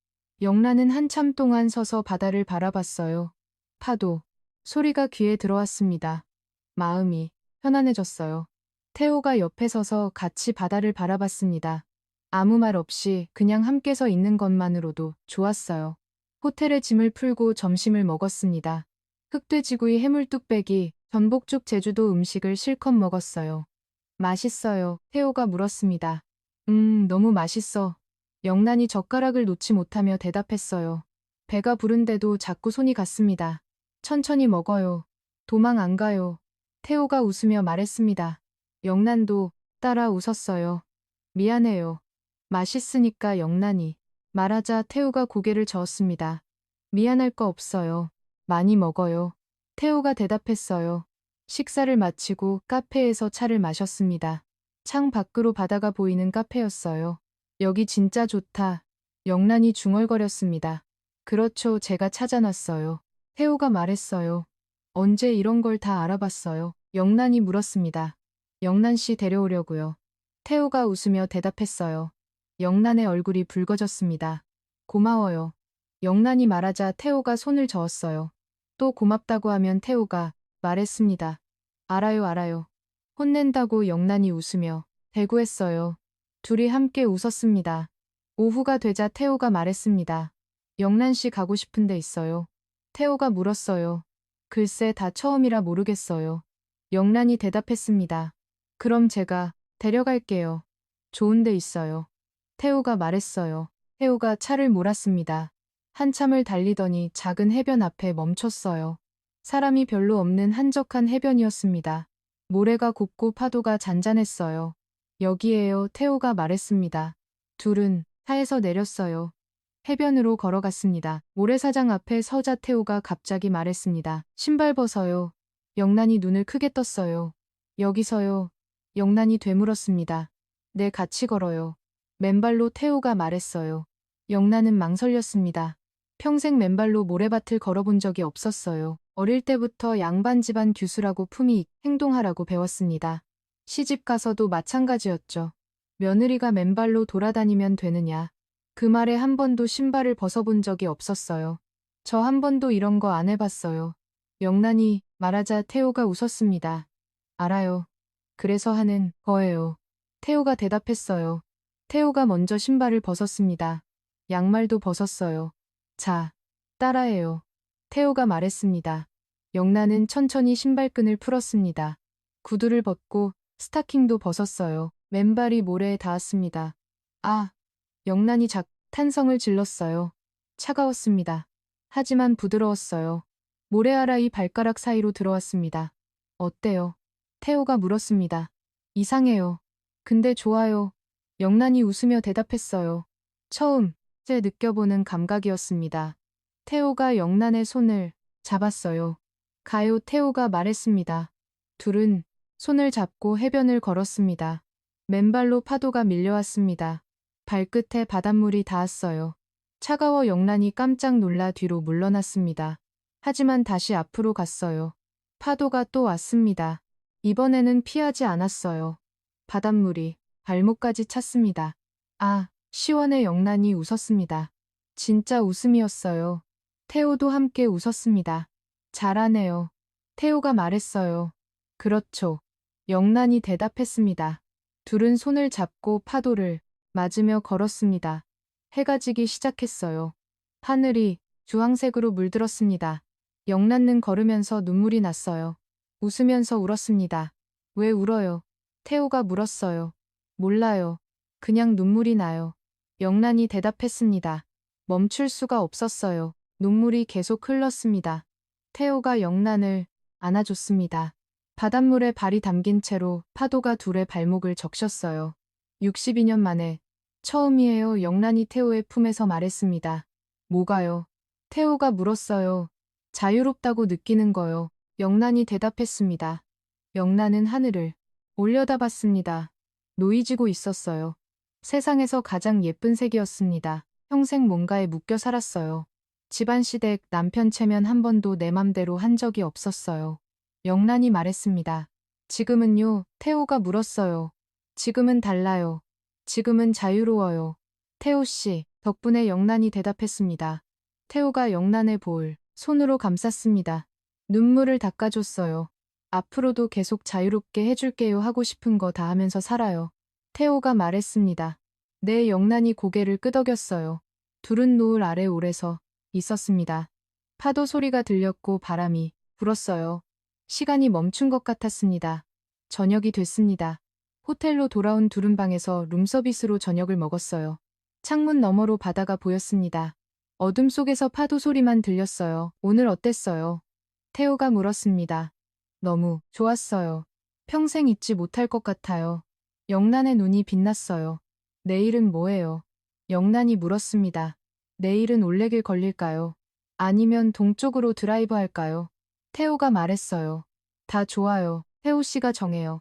Speaker 1: 영란은 한참 동안 서서 바다를 바라봤어요. 파도, 소리가 귀에 들어왔습니다. 마음이 편안해졌어요. 태호가 옆에 서서 같이 바다를 바라봤습니다. 아무 말 없이 그냥 함께 서 있는 것만으로도 좋았어요. 호텔에 짐을 풀고 점심을 먹었습니다. 흑돼지구이 해물뚝배기, 전복죽 제주도 음식을 실컷 먹었어요. 맛있어요. 태호가 물었습니다. 너무 맛있어. 영란이 젓가락을 놓지 못하며 대답했어요. 배가 부른데도 자꾸 손이 갔습니다. 천천히 먹어요. 도망 안 가요. 태호가 웃으며 말했습니다. 영란도 따라 웃었어요. 미안해요. 맛있으니까 영란이 말하자 태호가 고개를 저었습니다. 미안할 거 없어요. 많이 먹어요. 태호가 대답했어요. 식사를 마치고 카페에서 차를 마셨습니다. 창 밖으로 바다가 보이는 카페였어요. 여기 진짜 좋다. 영란이 중얼거렸습니다. 그렇죠. 제가 찾아놨어요. 태호가 말했어요. 언제 이런 걸 다 알아봤어요? 영란이 물었습니다. 영란 씨 데려오려고요. 태호가 웃으며 대답했어요. 영란의 얼굴이 붉어졌습니다. 고마워요. 영란이 말하자 태호가 손을 저었어요. 또 고맙다고 하면 태호가 말했습니다. 알아요, 알아요. 혼낸다고 영란이 웃으며 대꾸했어요. 둘이 함께 웃었습니다. 오후가 되자 태호가 말했습니다. 영란 씨 가고 싶은 데 있어요. 태호가 물었어요. 글쎄 다 처음이라 모르겠어요. 영란이 대답했습니다. 그럼 제가 데려갈게요. 좋은 데 있어요. 태호가 말했어요. 태호가 차를 몰았습니다. 한참을 달리더니 작은 해변 앞에 멈췄어요. 사람이 별로 없는 한적한 해변이었습니다. 모래가 곱고 파도가 잔잔했어요. 여기에요, 태호가 말했습니다. 둘은 차에서 내렸어요. 해변으로 걸어갔습니다. 모래사장 앞에 서자 태호가 갑자기 말했습니다. 신발 벗어요. 영란이 눈을 크게 떴어요. 여기서요. 영란이 되물었습니다. 네, 같이 걸어요. 맨발로 태호가 말했어요. 영란은 망설였습니다. 평생 맨발로 모래밭을 걸어본 적이 없었어요. 어릴 때부터 양반 집안 규수라고 품위 있게 행동하라고 배웠습니다. 시집 가서도 마찬가지였죠. 며느리가 맨발로 돌아다니면 되느냐. 그 말에 한 번도 신발을 벗어본 적이 없었어요. 저 한 번도 이런 거 안 해봤어요. 영란이 말하자 태호가 웃었습니다. 알아요. 그래서 하는 거예요. 태호가 대답했어요. 태호가 먼저 신발을 벗었습니다. 양말도 벗었어요. 자, 따라해요. 태호가 말했습니다. 영란은 천천히 신발끈을 풀었습니다. 구두를 벗고 스타킹도 벗었어요. 맨발이 모래에 닿았습니다. 아, 영란이 탄성을 질렀어요. 차가웠습니다. 하지만 부드러웠어요. 모래알아이 발가락 사이로 들어왔습니다. 어때요? 태호가 물었습니다. 이상해요. 근데 좋아요. 영란이 웃으며 대답했어요. 처음 제 느껴보는 감각이었습니다. 태호가 영란의 손을 잡았어요. 가요, 태호가 말했습니다. 둘은 손을 잡고 해변을 걸었습니다. 맨발로 파도가 밀려왔습니다. 발끝에 바닷물이 닿았어요. 차가워 영란이 깜짝 놀라 뒤로 물러났습니다. 하지만 다시 앞으로 갔어요. 파도가 또 왔습니다. 이번에는 피하지 않았어요. 바닷물이 발목까지 찼습니다. 아, 시원해. 영란이 웃었습니다. 진짜 웃음이었어요. 태호도 함께 웃었습니다. 잘하네요. 태호가 말했어요. 그렇죠. 영란이 대답했습니다. 둘은 손을 잡고 파도를 맞으며 걸었습니다. 해가 지기 시작했어요. 하늘이 주황색으로 물들었습니다. 영란은 걸으면서 눈물이 났어요. 웃으면서 울었습니다. 왜 울어요? 태호가 물었어요. 몰라요. 그냥 눈물이 나요. 영란이 대답했습니다. 멈출 수가 없었어요. 눈물이 계속 흘렀습니다. 태호가 영란을 안아줬습니다. 바닷물에 발이 담긴 채로 파도가 둘의 발목을 적셨어요. 62년 만에 처음이에요. 영란이 태호의 품에서 말했습니다. 뭐가요? 태호가 물었어요. 자유롭다고 느끼는 거요. 영란이 대답했습니다. 영란은 하늘을 올려다봤습니다. 노이지고 있었어요. 세상에서 가장 예쁜 색이었습니다. 평생 뭔가에 묶여 살았어요. 집안 시댁, 남편 체면 한 번도 내 맘대로 한 적이 없었어요. 영란이 말했습니다. 지금은요? 태호가 물었어요. 지금은 달라요. 지금은 자유로워요. 태호 씨, 덕분에 영란이 대답했습니다. 태호가 영란의 볼 손으로 감쌌습니다. 눈물을 닦아줬어요. 앞으로도 계속 자유롭게 해줄게요. 하고 싶은 거 다 하면서 살아요. 태호가 말했습니다. 네, 영란이 고개를 끄덕였어요. 둘은 노을 아래 오래 서 있었습니다. 파도 소리가 들렸고 바람이 불었어요. 시간이 멈춘 것 같았습니다. 저녁이 됐습니다. 호텔로 돌아온 둘은 방에서 룸서비스로 저녁을 먹었어요. 창문 너머로 바다가 보였습니다. 어둠 속에서 파도 소리만 들렸어요. 오늘 어땠어요? 태호가 물었습니다. 너무 좋았어요. 평생 잊지 못할 것 같아요. 영란의 눈이 빛났어요. 내일은 뭐예요? 영란이 물었습니다. 내일은 올레길 걸릴까요? 아니면 동쪽으로 드라이브 할까요? 태호가 말했어요. 다 좋아요. 태호 씨가 정해요.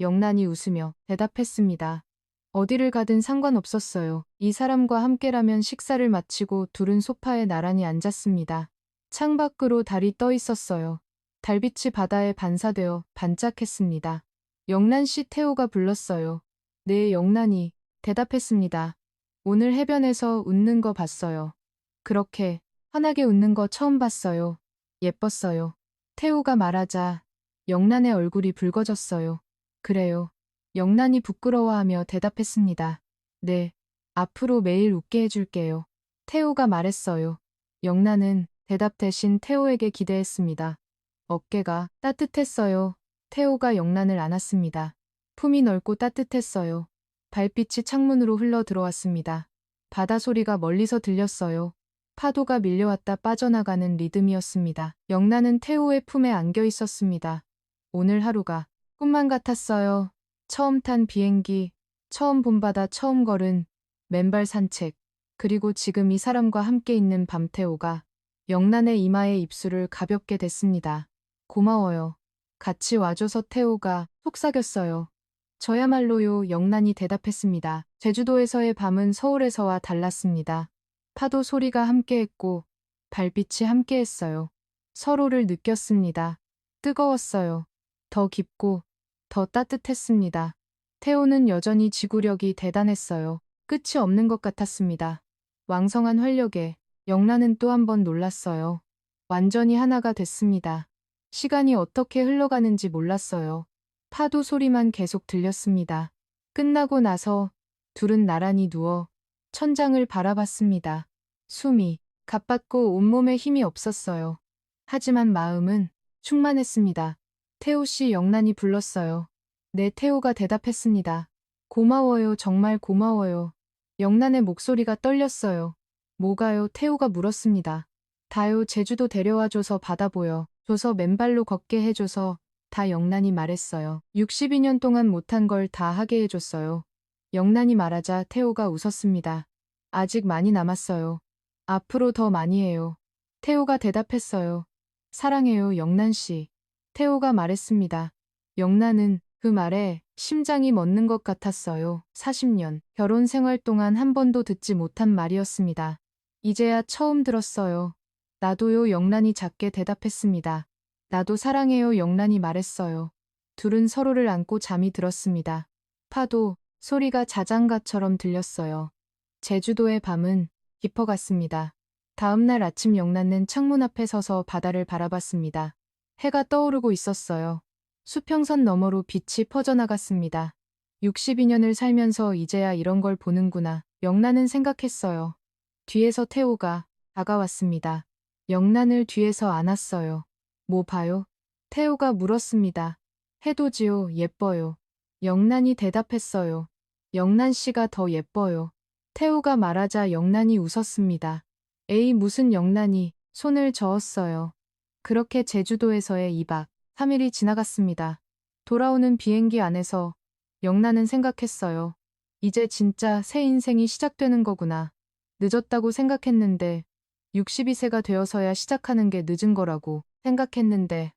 Speaker 1: 영란이 웃으며 대답했습니다. 어디를 가든 상관없었어요. 이 사람과 함께라면. 식사를 마치고 둘은 소파에 나란히 앉았습니다. 창밖으로 달이 떠 있었어요. 달빛이 바다에 반사되어 반짝했습니다. 영란 씨, 태호가 불렀어요. 네, 영란이 대답했습니다. 오늘 해변에서 웃는 거 봤어요. 그렇게 환하게 웃는 거 처음 봤어요. 예뻤어요. 태호가 말하자 영란의 얼굴이 붉어졌어요. 그래요. 영란이 부끄러워하며 대답했습니다. 네, 앞으로 매일 웃게 해줄게요. 태호가 말했어요. 영란은 대답 대신 태호에게 기대했습니다. 어깨가 따뜻했어요. 태호가 영란을 안았습니다. 품이 넓고 따뜻했어요. 발빛이 창문으로 흘러 들어왔습니다. 바다 소리가 멀리서 들렸어요. 파도가 밀려왔다 빠져나가는 리듬이었습니다. 영란은 태호의 품에 안겨 있었습니다. 오늘 하루가 꿈만 같았어요. 처음 탄 비행기, 처음 본 바다, 처음 걸은 맨발 산책, 그리고 지금 이 사람과 함께 있는 밤태호가 영란의 이마에 입술을 가볍게 댔습니다. 고마워요. 같이 와줘서. 태호가 속삭였어요. 저야말로요. 영란이 대답했습니다. 제주도에서의 밤은 서울에서와 달랐습니다. 파도 소리가 함께했고 발빛이 함께했어요. 서로를 느꼈습니다. 뜨거웠어요. 더 깊고 더 따뜻했습니다. 태호는 여전히 지구력이 대단했어요. 끝이 없는 것 같았습니다. 왕성한 활력에 영란은 또 한 번 놀랐어요. 완전히 하나가 됐습니다. 시간이 어떻게 흘러가는지 몰랐어요. 파도 소리만 계속 들렸습니다. 끝나고 나서 둘은 나란히 누워 천장을 바라봤습니다. 숨이 가빴고 온몸에 힘이 없었어요. 하지만 마음은 충만했습니다. 태호 씨, 영란이 불렀어요. 네, 태호가 대답했습니다. 고마워요, 정말 고마워요. 영란의 목소리가 떨렸어요. 뭐가요? 태호가 물었습니다. 다요, 제주도 데려와줘서, 바다 보여줘서, 맨발로 걷게 해줘서, 다. 영란이 말했어요. 62년 동안 못한 걸 다 하게 해줬어요. 영란이 말하자 태호가 웃었습니다. 아직 많이 남았어요. 앞으로 더 많이 해요. 태호가 대답했어요. 사랑해요, 영란 씨. 태호가 말했습니다. 영란은 그 말에 심장이 멎는 것 같았어요. 40년 결혼 생활 동안 한 번도 듣지 못한 말이었습니다. 이제야 처음 들었어요. 나도요. 영란이 작게 대답했습니다. 나도 사랑해요. 영란이 말했어요. 둘은 서로를 안고 잠이 들었습니다. 파도 소리가 자장가처럼 들렸어요. 제주도의 밤은 깊어갔습니다. 다음 날 아침 영란은 창문 앞에 서서 바다를 바라봤습니다. 해가 떠오르고 있었어요. 수평선 너머로 빛이 퍼져나갔습니다. 62년을 살면서 이제야 이런 걸 보는구나. 영란은 생각했어요. 뒤에서 태호가 다가왔습니다. 영란을 뒤에서 안았어요. 뭐 봐요? 태호가 물었습니다. 해돋이요, 예뻐요. 영란이 대답했어요. 영란 씨가 더 예뻐요. 태호가 말하자 영란이 웃었습니다. 에이, 무슨 영란이. 손을 저었어요. 그렇게 제주도에서의 2박 3일이 지나갔습니다. 돌아오는 비행기 안에서 영란은 생각했어요. 이제 진짜 새 인생이 시작되는 거구나. 늦었다고 생각했는데 62세가 되어서야 시작하는 게 늦은 거라고 생각했는데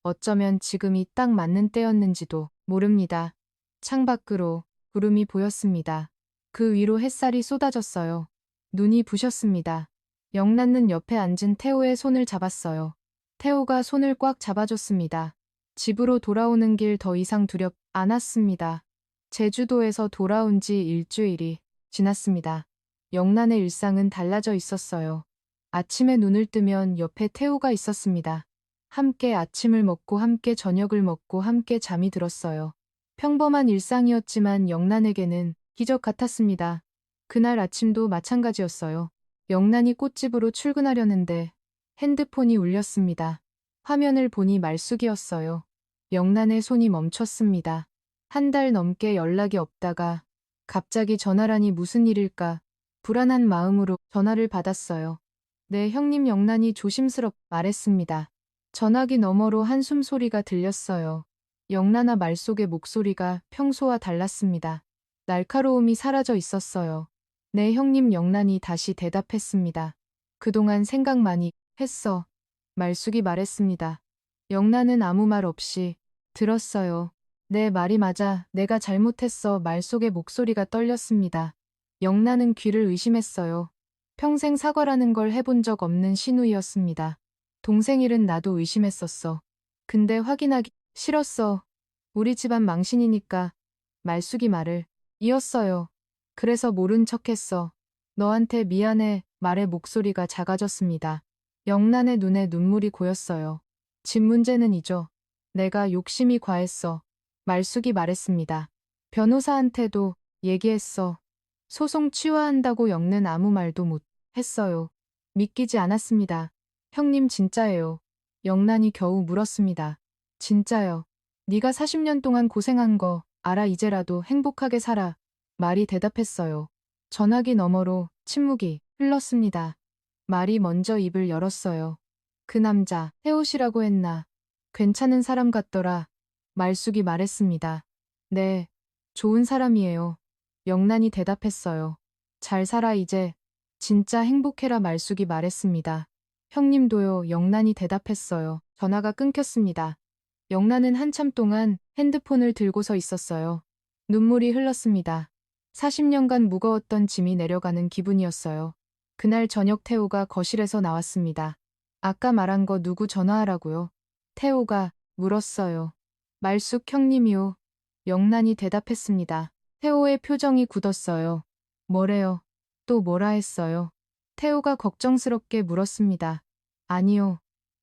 Speaker 1: 어쩌면 지금이 딱 맞는 때였는지도 모릅니다. 창밖으로 구름이 보였습니다. 그 위로 햇살이 쏟아졌어요. 눈이 부셨습니다. 영란은 옆에 앉은 태호의 손을 잡았어요. 태호가 손을 꽉 잡아줬습니다. 집으로 돌아오는 길 더 이상 두렵 않았습니다. 제주도에서 돌아온 지 일주일이 지났습니다. 영란의 일상은 달라져 있었어요. 아침에 눈을 뜨면 옆에 태호가 있었습니다. 함께 아침을 먹고 함께 저녁을 먹고 함께 잠이 들었어요. 평범한 일상이었지만 영란에게는 기적 같았습니다. 그날 아침도 마찬가지였어요. 영란이 꽃집으로 출근하려는데 핸드폰이 울렸습니다. 화면을 보니 말숙이었어요. 영란의 손이 멈췄습니다. 한 달 넘게 연락이 없다가 갑자기 전화라니 무슨 일일까? 불안한 마음으로 전화를 받았어요. 네, 형님. 영란이 조심스럽게 말했습니다. 전화기 너머로 한숨 소리가 들렸어요. 영란아 말 속의 목소리가 평소와 달랐습니다. 날카로움이 사라져 있었어요. 네, 형님. 영란이 다시 대답했습니다. 그동안 생각 많이 했어. 말숙이 말했습니다. 영란은 아무 말 없이 들었어요. 내 말이 맞아. 내가 잘못했어. 말 속의 목소리가 떨렸습니다. 영란은 귀를 의심했어요. 평생 사과라는 걸 해본 적 없는 신우이였습니다. 동생 일은 나도 의심했었어. 근데 확인하기 싫었어. 우리 집안 망신이니까. 말숙이 말을 이었어요. 그래서 모른 척했어. 너한테 미안해. 말의 목소리가 작아졌습니다. 영란의 눈에 눈물이 고였어요. 집 문제는 잊어. 내가 욕심이 과했어. 말숙이 말했습니다. 변호사한테도 얘기했어. 소송 취하한다고. 영는 아무 말도 못 했어요. 믿기지 않았습니다. 형님 진짜예요. 영란이 겨우 물었습니다. 진짜요. 네가 40년 동안 고생한 거 알아. 이제라도 행복하게 살아. 말이 대답했어요. 전화기 너머로 침묵이 흘렀습니다. 말이 먼저 입을 열었어요. 그 남자, 태호 씨라고 했나? 괜찮은 사람 같더라. 말숙이 말했습니다. 네, 좋은 사람이에요. 영란이 대답했어요. 잘 살아 이제. 진짜 행복해라 말숙이 말했습니다. 형님도요, 영란이 대답했어요. 전화가 끊겼습니다. 영란은 한참 동안 핸드폰을 들고서 있었어요. 눈물이 흘렀습니다. 40년간 무거웠던 짐이 내려가는 기분이었어요. 그날 저녁 태호가 거실에서 나왔습니다. 아까 말한 거 누구 전화하라고요? 태호가 물었어요. 말숙 형님이요. 영란이 대답했습니다. 태호의 표정이 굳었어요. 뭐래요? 또 뭐라 했어요? 태호가 걱정스럽게 물었습니다. 아니요.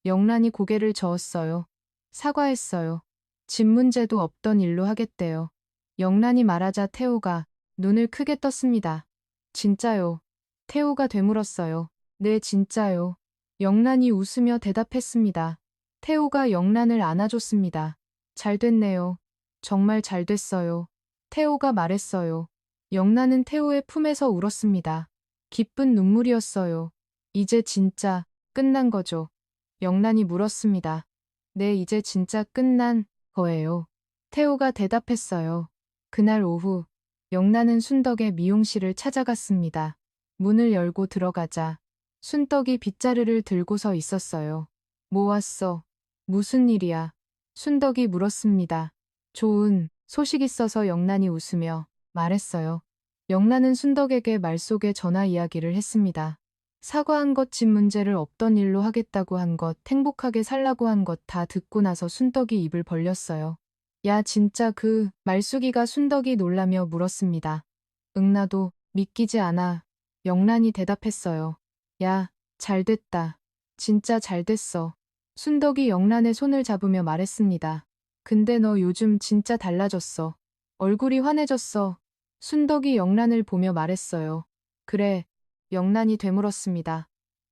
Speaker 1: 영란이 고개를 저었어요. 사과했어요. 집 문제도 없던 일로 하겠대요. 영란이 말하자 태호가 눈을 크게 떴습니다. 진짜요? 태호가 되물었어요. 네, 진짜요. 영란이 웃으며 대답했습니다. 태호가 영란을 안아줬습니다. 잘 됐네요. 정말 잘 됐어요. 태호가 말했어요. 영란은 태호의 품에서 울었습니다. 기쁜 눈물이었어요. 이제 진짜 끝난 거죠? 영란이 물었습니다. 네, 이제 진짜 끝난 거예요. 태호가 대답했어요. 그날 오후, 영란은 순덕의 미용실을 찾아갔습니다. 문을 열고 들어가자 순덕이 빗자루를 들고서 있었어요. 뭐 왔어? 무슨 일이야? 순덕이 물었습니다. 좋은 소식 있어서 영란이 웃으며 말했어요. 영란은 순덕에게 말 속에 전화 이야기를 했습니다. 사과한 것, 집 문제를 없던 일로 하겠다고 한 것, 행복하게 살라고 한 것 다 듣고 나서 순덕이 입을 벌렸어요. 야, 진짜 그 말숙이가 순덕이 놀라며 물었습니다. 응, 나도 믿기지 않아. 영란이 대답했어요. 야, 잘 됐다. 진짜 잘 됐어. 순덕이 영란의 손을 잡으며 말했습니다. 근데 너 요즘 진짜 달라졌어. 얼굴이 환해졌어. 순덕이 영란을 보며 말했어요. 그래. 영란이 되물었습니다.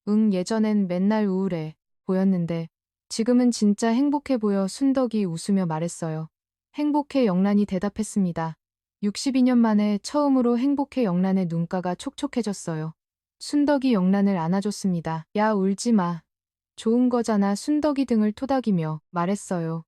Speaker 1: 응, 예전엔 맨날 우울해 보였는데 지금은 진짜 행복해 보여. 순덕이 웃으며 말했어요. 행복해. 영란이 대답했습니다. 62년 만에 처음으로 행복해. 영란의 눈가가 촉촉해졌어요. 순덕이 영란을 안아줬습니다. 야, 울지 마. 좋은 거잖아. 순덕이 등을 토닥이며 말했어요.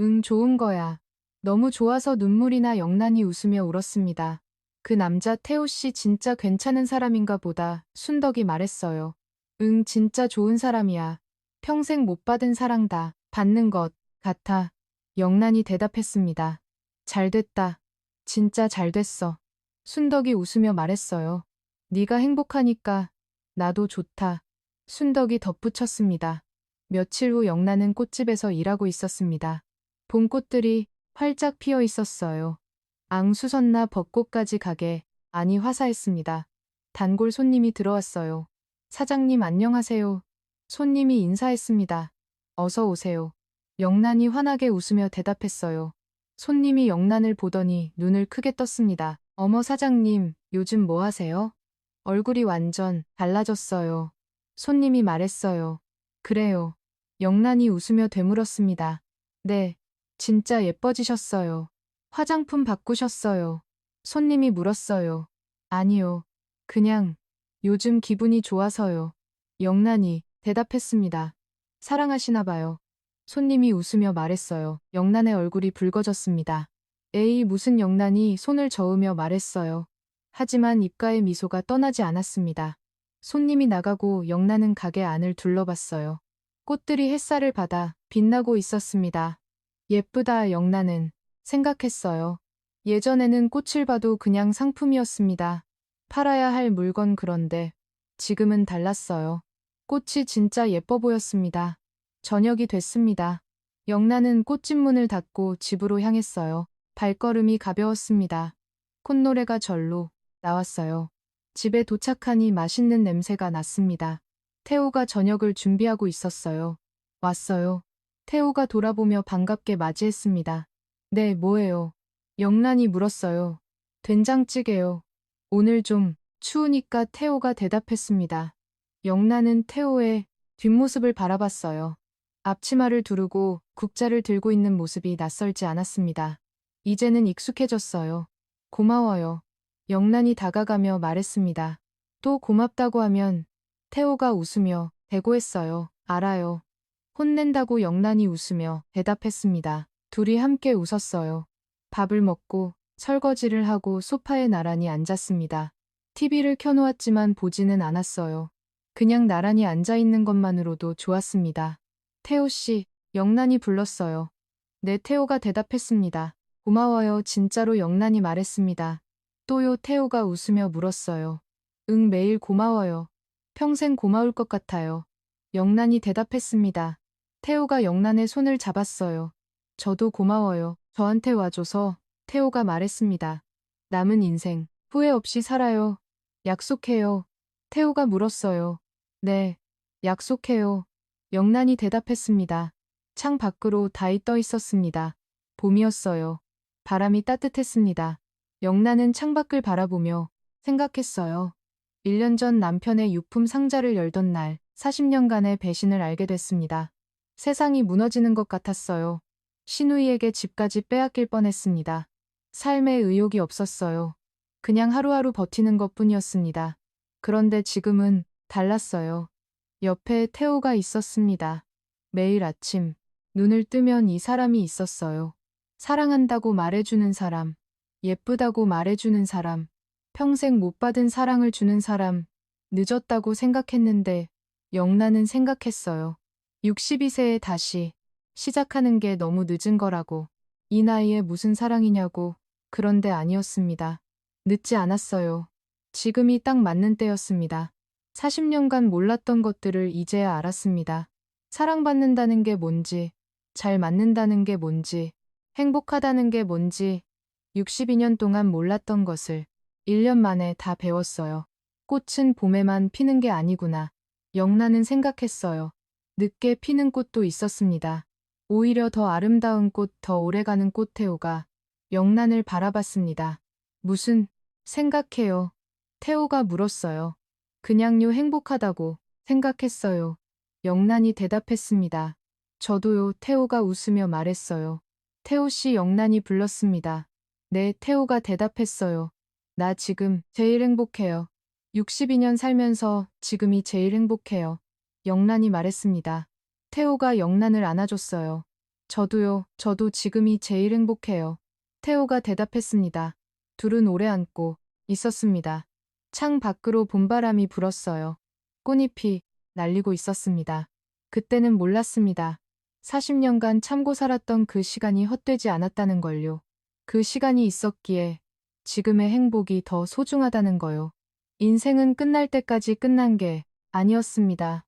Speaker 1: 응, 좋은 거야. 너무 좋아서 눈물이 나. 영란이 웃으며 울었습니다. 그 남자 태호 씨 진짜 괜찮은 사람인가 보다. 순덕이 말했어요. 응, 진짜 좋은 사람이야. 평생 못 받은 사랑다. 받는 것 같아. 영란이 대답했습니다. 잘 됐다. 진짜 잘 됐어. 순덕이 웃으며 말했어요. 네가 행복하니까 나도 좋다. 순덕이 덧붙였습니다. 며칠 후 영란은 꽃집에서 일하고 있었습니다. 봄꽃들이 활짝 피어 있었어요. 앙수선나 벚꽃까지 가게 안이 화사했습니다. 단골 손님이 들어왔어요. 사장님 안녕하세요. 손님이 인사했습니다. 어서 오세요. 영란이 환하게 웃으며 대답했어요. 손님이 영란을 보더니 눈을 크게 떴습니다. 어머 사장님, 요즘 뭐 하세요? 얼굴이 완전 달라졌어요. 손님이 말했어요. 그래요. 영란이 웃으며 되물었습니다. 네, 진짜 예뻐지셨어요. 화장품 바꾸셨어요. 손님이 물었어요. 아니요. 그냥 요즘 기분이 좋아서요. 영란이 대답했습니다. 사랑하시나 봐요. 손님이 웃으며 말했어요. 영란의 얼굴이 붉어졌습니다. 에이, 무슨. 영란이 손을 저으며 말했어요. 하지만 입가의 미소가 떠나지 않았습니다. 손님이 나가고 영란은 가게 안을 둘러봤어요. 꽃들이 햇살을 받아 빛나고 있었습니다. 예쁘다. 영란은 생각했어요. 예전에는 꽃을 봐도 그냥 상품이었습니다. 팔아야 할 물건. 그런데 지금은 달랐어요. 꽃이 진짜 예뻐 보였습니다. 저녁이 됐습니다. 영란은 꽃집 문을 닫고 집으로 향했어요. 발걸음이 가벼웠습니다. 콧노래가 절로 나왔어요. 집에 도착하니 맛있는 냄새가 났습니다. 태호가 저녁을 준비하고 있었어요. 왔어요. 태호가 돌아보며 반갑게 맞이했습니다. 네, 뭐예요? 영란이 물었어요. 된장찌개요. 오늘 좀 추우니까. 태호가 대답했습니다. 영란은 태호의 뒷모습을 바라봤어요. 앞치마를 두르고 국자를 들고 있는 모습이 낯설지 않았습니다. 이제는 익숙해졌어요. 고마워요. 영란이 다가가며 말했습니다. 또 고맙다고 하면 태호가 웃으며 대고했어요. 알아요. 혼낸다고 영란이 웃으며 대답했습니다. 둘이 함께 웃었어요. 밥을 먹고 설거지를 하고 소파에 나란히 앉았습니다. TV를 켜놓았지만 보지는 않았어요. 그냥 나란히 앉아있는 것만으로도 좋았습니다. 태호 씨, 영란이 불렀어요. 네, 태호가 대답했습니다. 고마워요. 진짜로 영란이 말했습니다. 또요, 태호가 웃으며 물었어요. 응, 매일 고마워요. 평생 고마울 것 같아요. 영란이 대답했습니다. 태호가 영란의 손을 잡았어요. 저도 고마워요. 저한테 와줘서. 태호가 말했습니다. 남은 인생 후회 없이 살아요. 약속해요. 태호가 물었어요. 네, 약속해요. 영란이 대답했습니다. 창 밖으로 다이 떠 있었습니다. 봄이었어요. 바람이 따뜻했습니다. 영란은 창밖을 바라보며 생각했어요. 1년 전 남편의 유품 상자를 열던 날 40년간의 배신을 알게 됐습니다. 세상이 무너지는 것 같았어요. 시누이에게 집까지 빼앗길 뻔했습니다. 삶에 의욕이 없었어요. 그냥 하루하루 버티는 것뿐이었습니다. 그런데 지금은 달랐어요. 옆에 태호가 있었습니다. 매일 아침 눈을 뜨면 이 사람이 있었어요. 사랑한다고 말해주는 사람, 예쁘다고 말해주는 사람, 평생 못 받은 사랑을 주는 사람. 늦었다고 생각했는데 영란은 생각했어요. 62세에 다시 시작하는 게 너무 늦은 거라고. 이 나이에 무슨 사랑이냐고. 그런데 아니었습니다. 늦지 않았어요. 지금이 딱 맞는 때였습니다. 40년간 몰랐던 것들을 이제야 알았습니다. 사랑받는다는 게 뭔지, 잘 맞는다는 게 뭔지, 행복하다는 게 뭔지, 62년 동안 몰랐던 것을 1년 만에 다 배웠어요. 꽃은 봄에만 피는 게 아니구나. 영란은 생각했어요. 늦게 피는 꽃도 있었습니다. 오히려 더 아름다운 꽃, 더 오래가는 꽃. 태호가 영란을 바라봤습니다. 무슨 생각해요? 태호가 물었어요. 그냥요, 행복하다고 생각했어요. 영란이 대답했습니다. 저도요. 태호가 웃으며 말했어요. 태호 씨, 영란이 불렀습니다. 네, 태호가 대답했어요. 나 지금 제일 행복해요. 62년 살면서 지금이 제일 행복해요. 영란이 말했습니다. 태호가 영란을 안아줬어요. 저도요. 저도 지금이 제일 행복해요. 태호가 대답했습니다. 둘은 오래 안고 있었습니다. 창 밖으로 봄바람이 불었어요. 꽃잎이 날리고 있었습니다. 그때는 몰랐습니다. 40년간 참고 살았던 그 시간이 헛되지 않았다는 걸요. 그 시간이 있었기에 지금의 행복이 더 소중하다는 거요. 인생은 끝날 때까지 끝난 게 아니었습니다.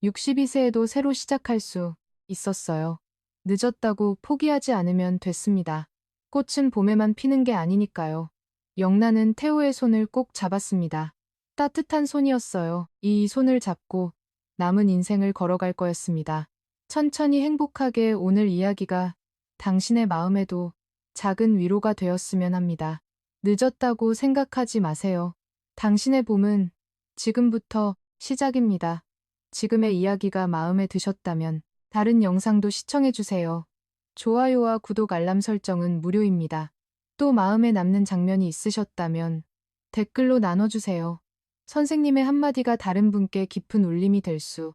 Speaker 1: 62세에도 새로 시작할 수 있었어요. 늦었다고 포기하지 않으면 됐습니다. 꽃은 봄에만 피는 게 아니니까요. 영란은 태호의 손을 꼭 잡았습니다. 따뜻한 손이었어요. 이 손을 잡고 남은 인생을 걸어갈 거였습니다. 천천히 행복하게. 오늘 이야기가 당신의 마음에도 작은 위로가 되었으면 합니다. 늦었다고 생각하지 마세요. 당신의 봄은 지금부터 시작입니다. 지금의 이야기가 마음에 드셨다면 다른 영상도 시청해주세요. 좋아요와 구독, 알람 설정은 무료입니다. 또 마음에 남는 장면이 있으셨다면 댓글로 나눠주세요. 선생님의 한마디가 다른 분께 깊은 울림이 될 수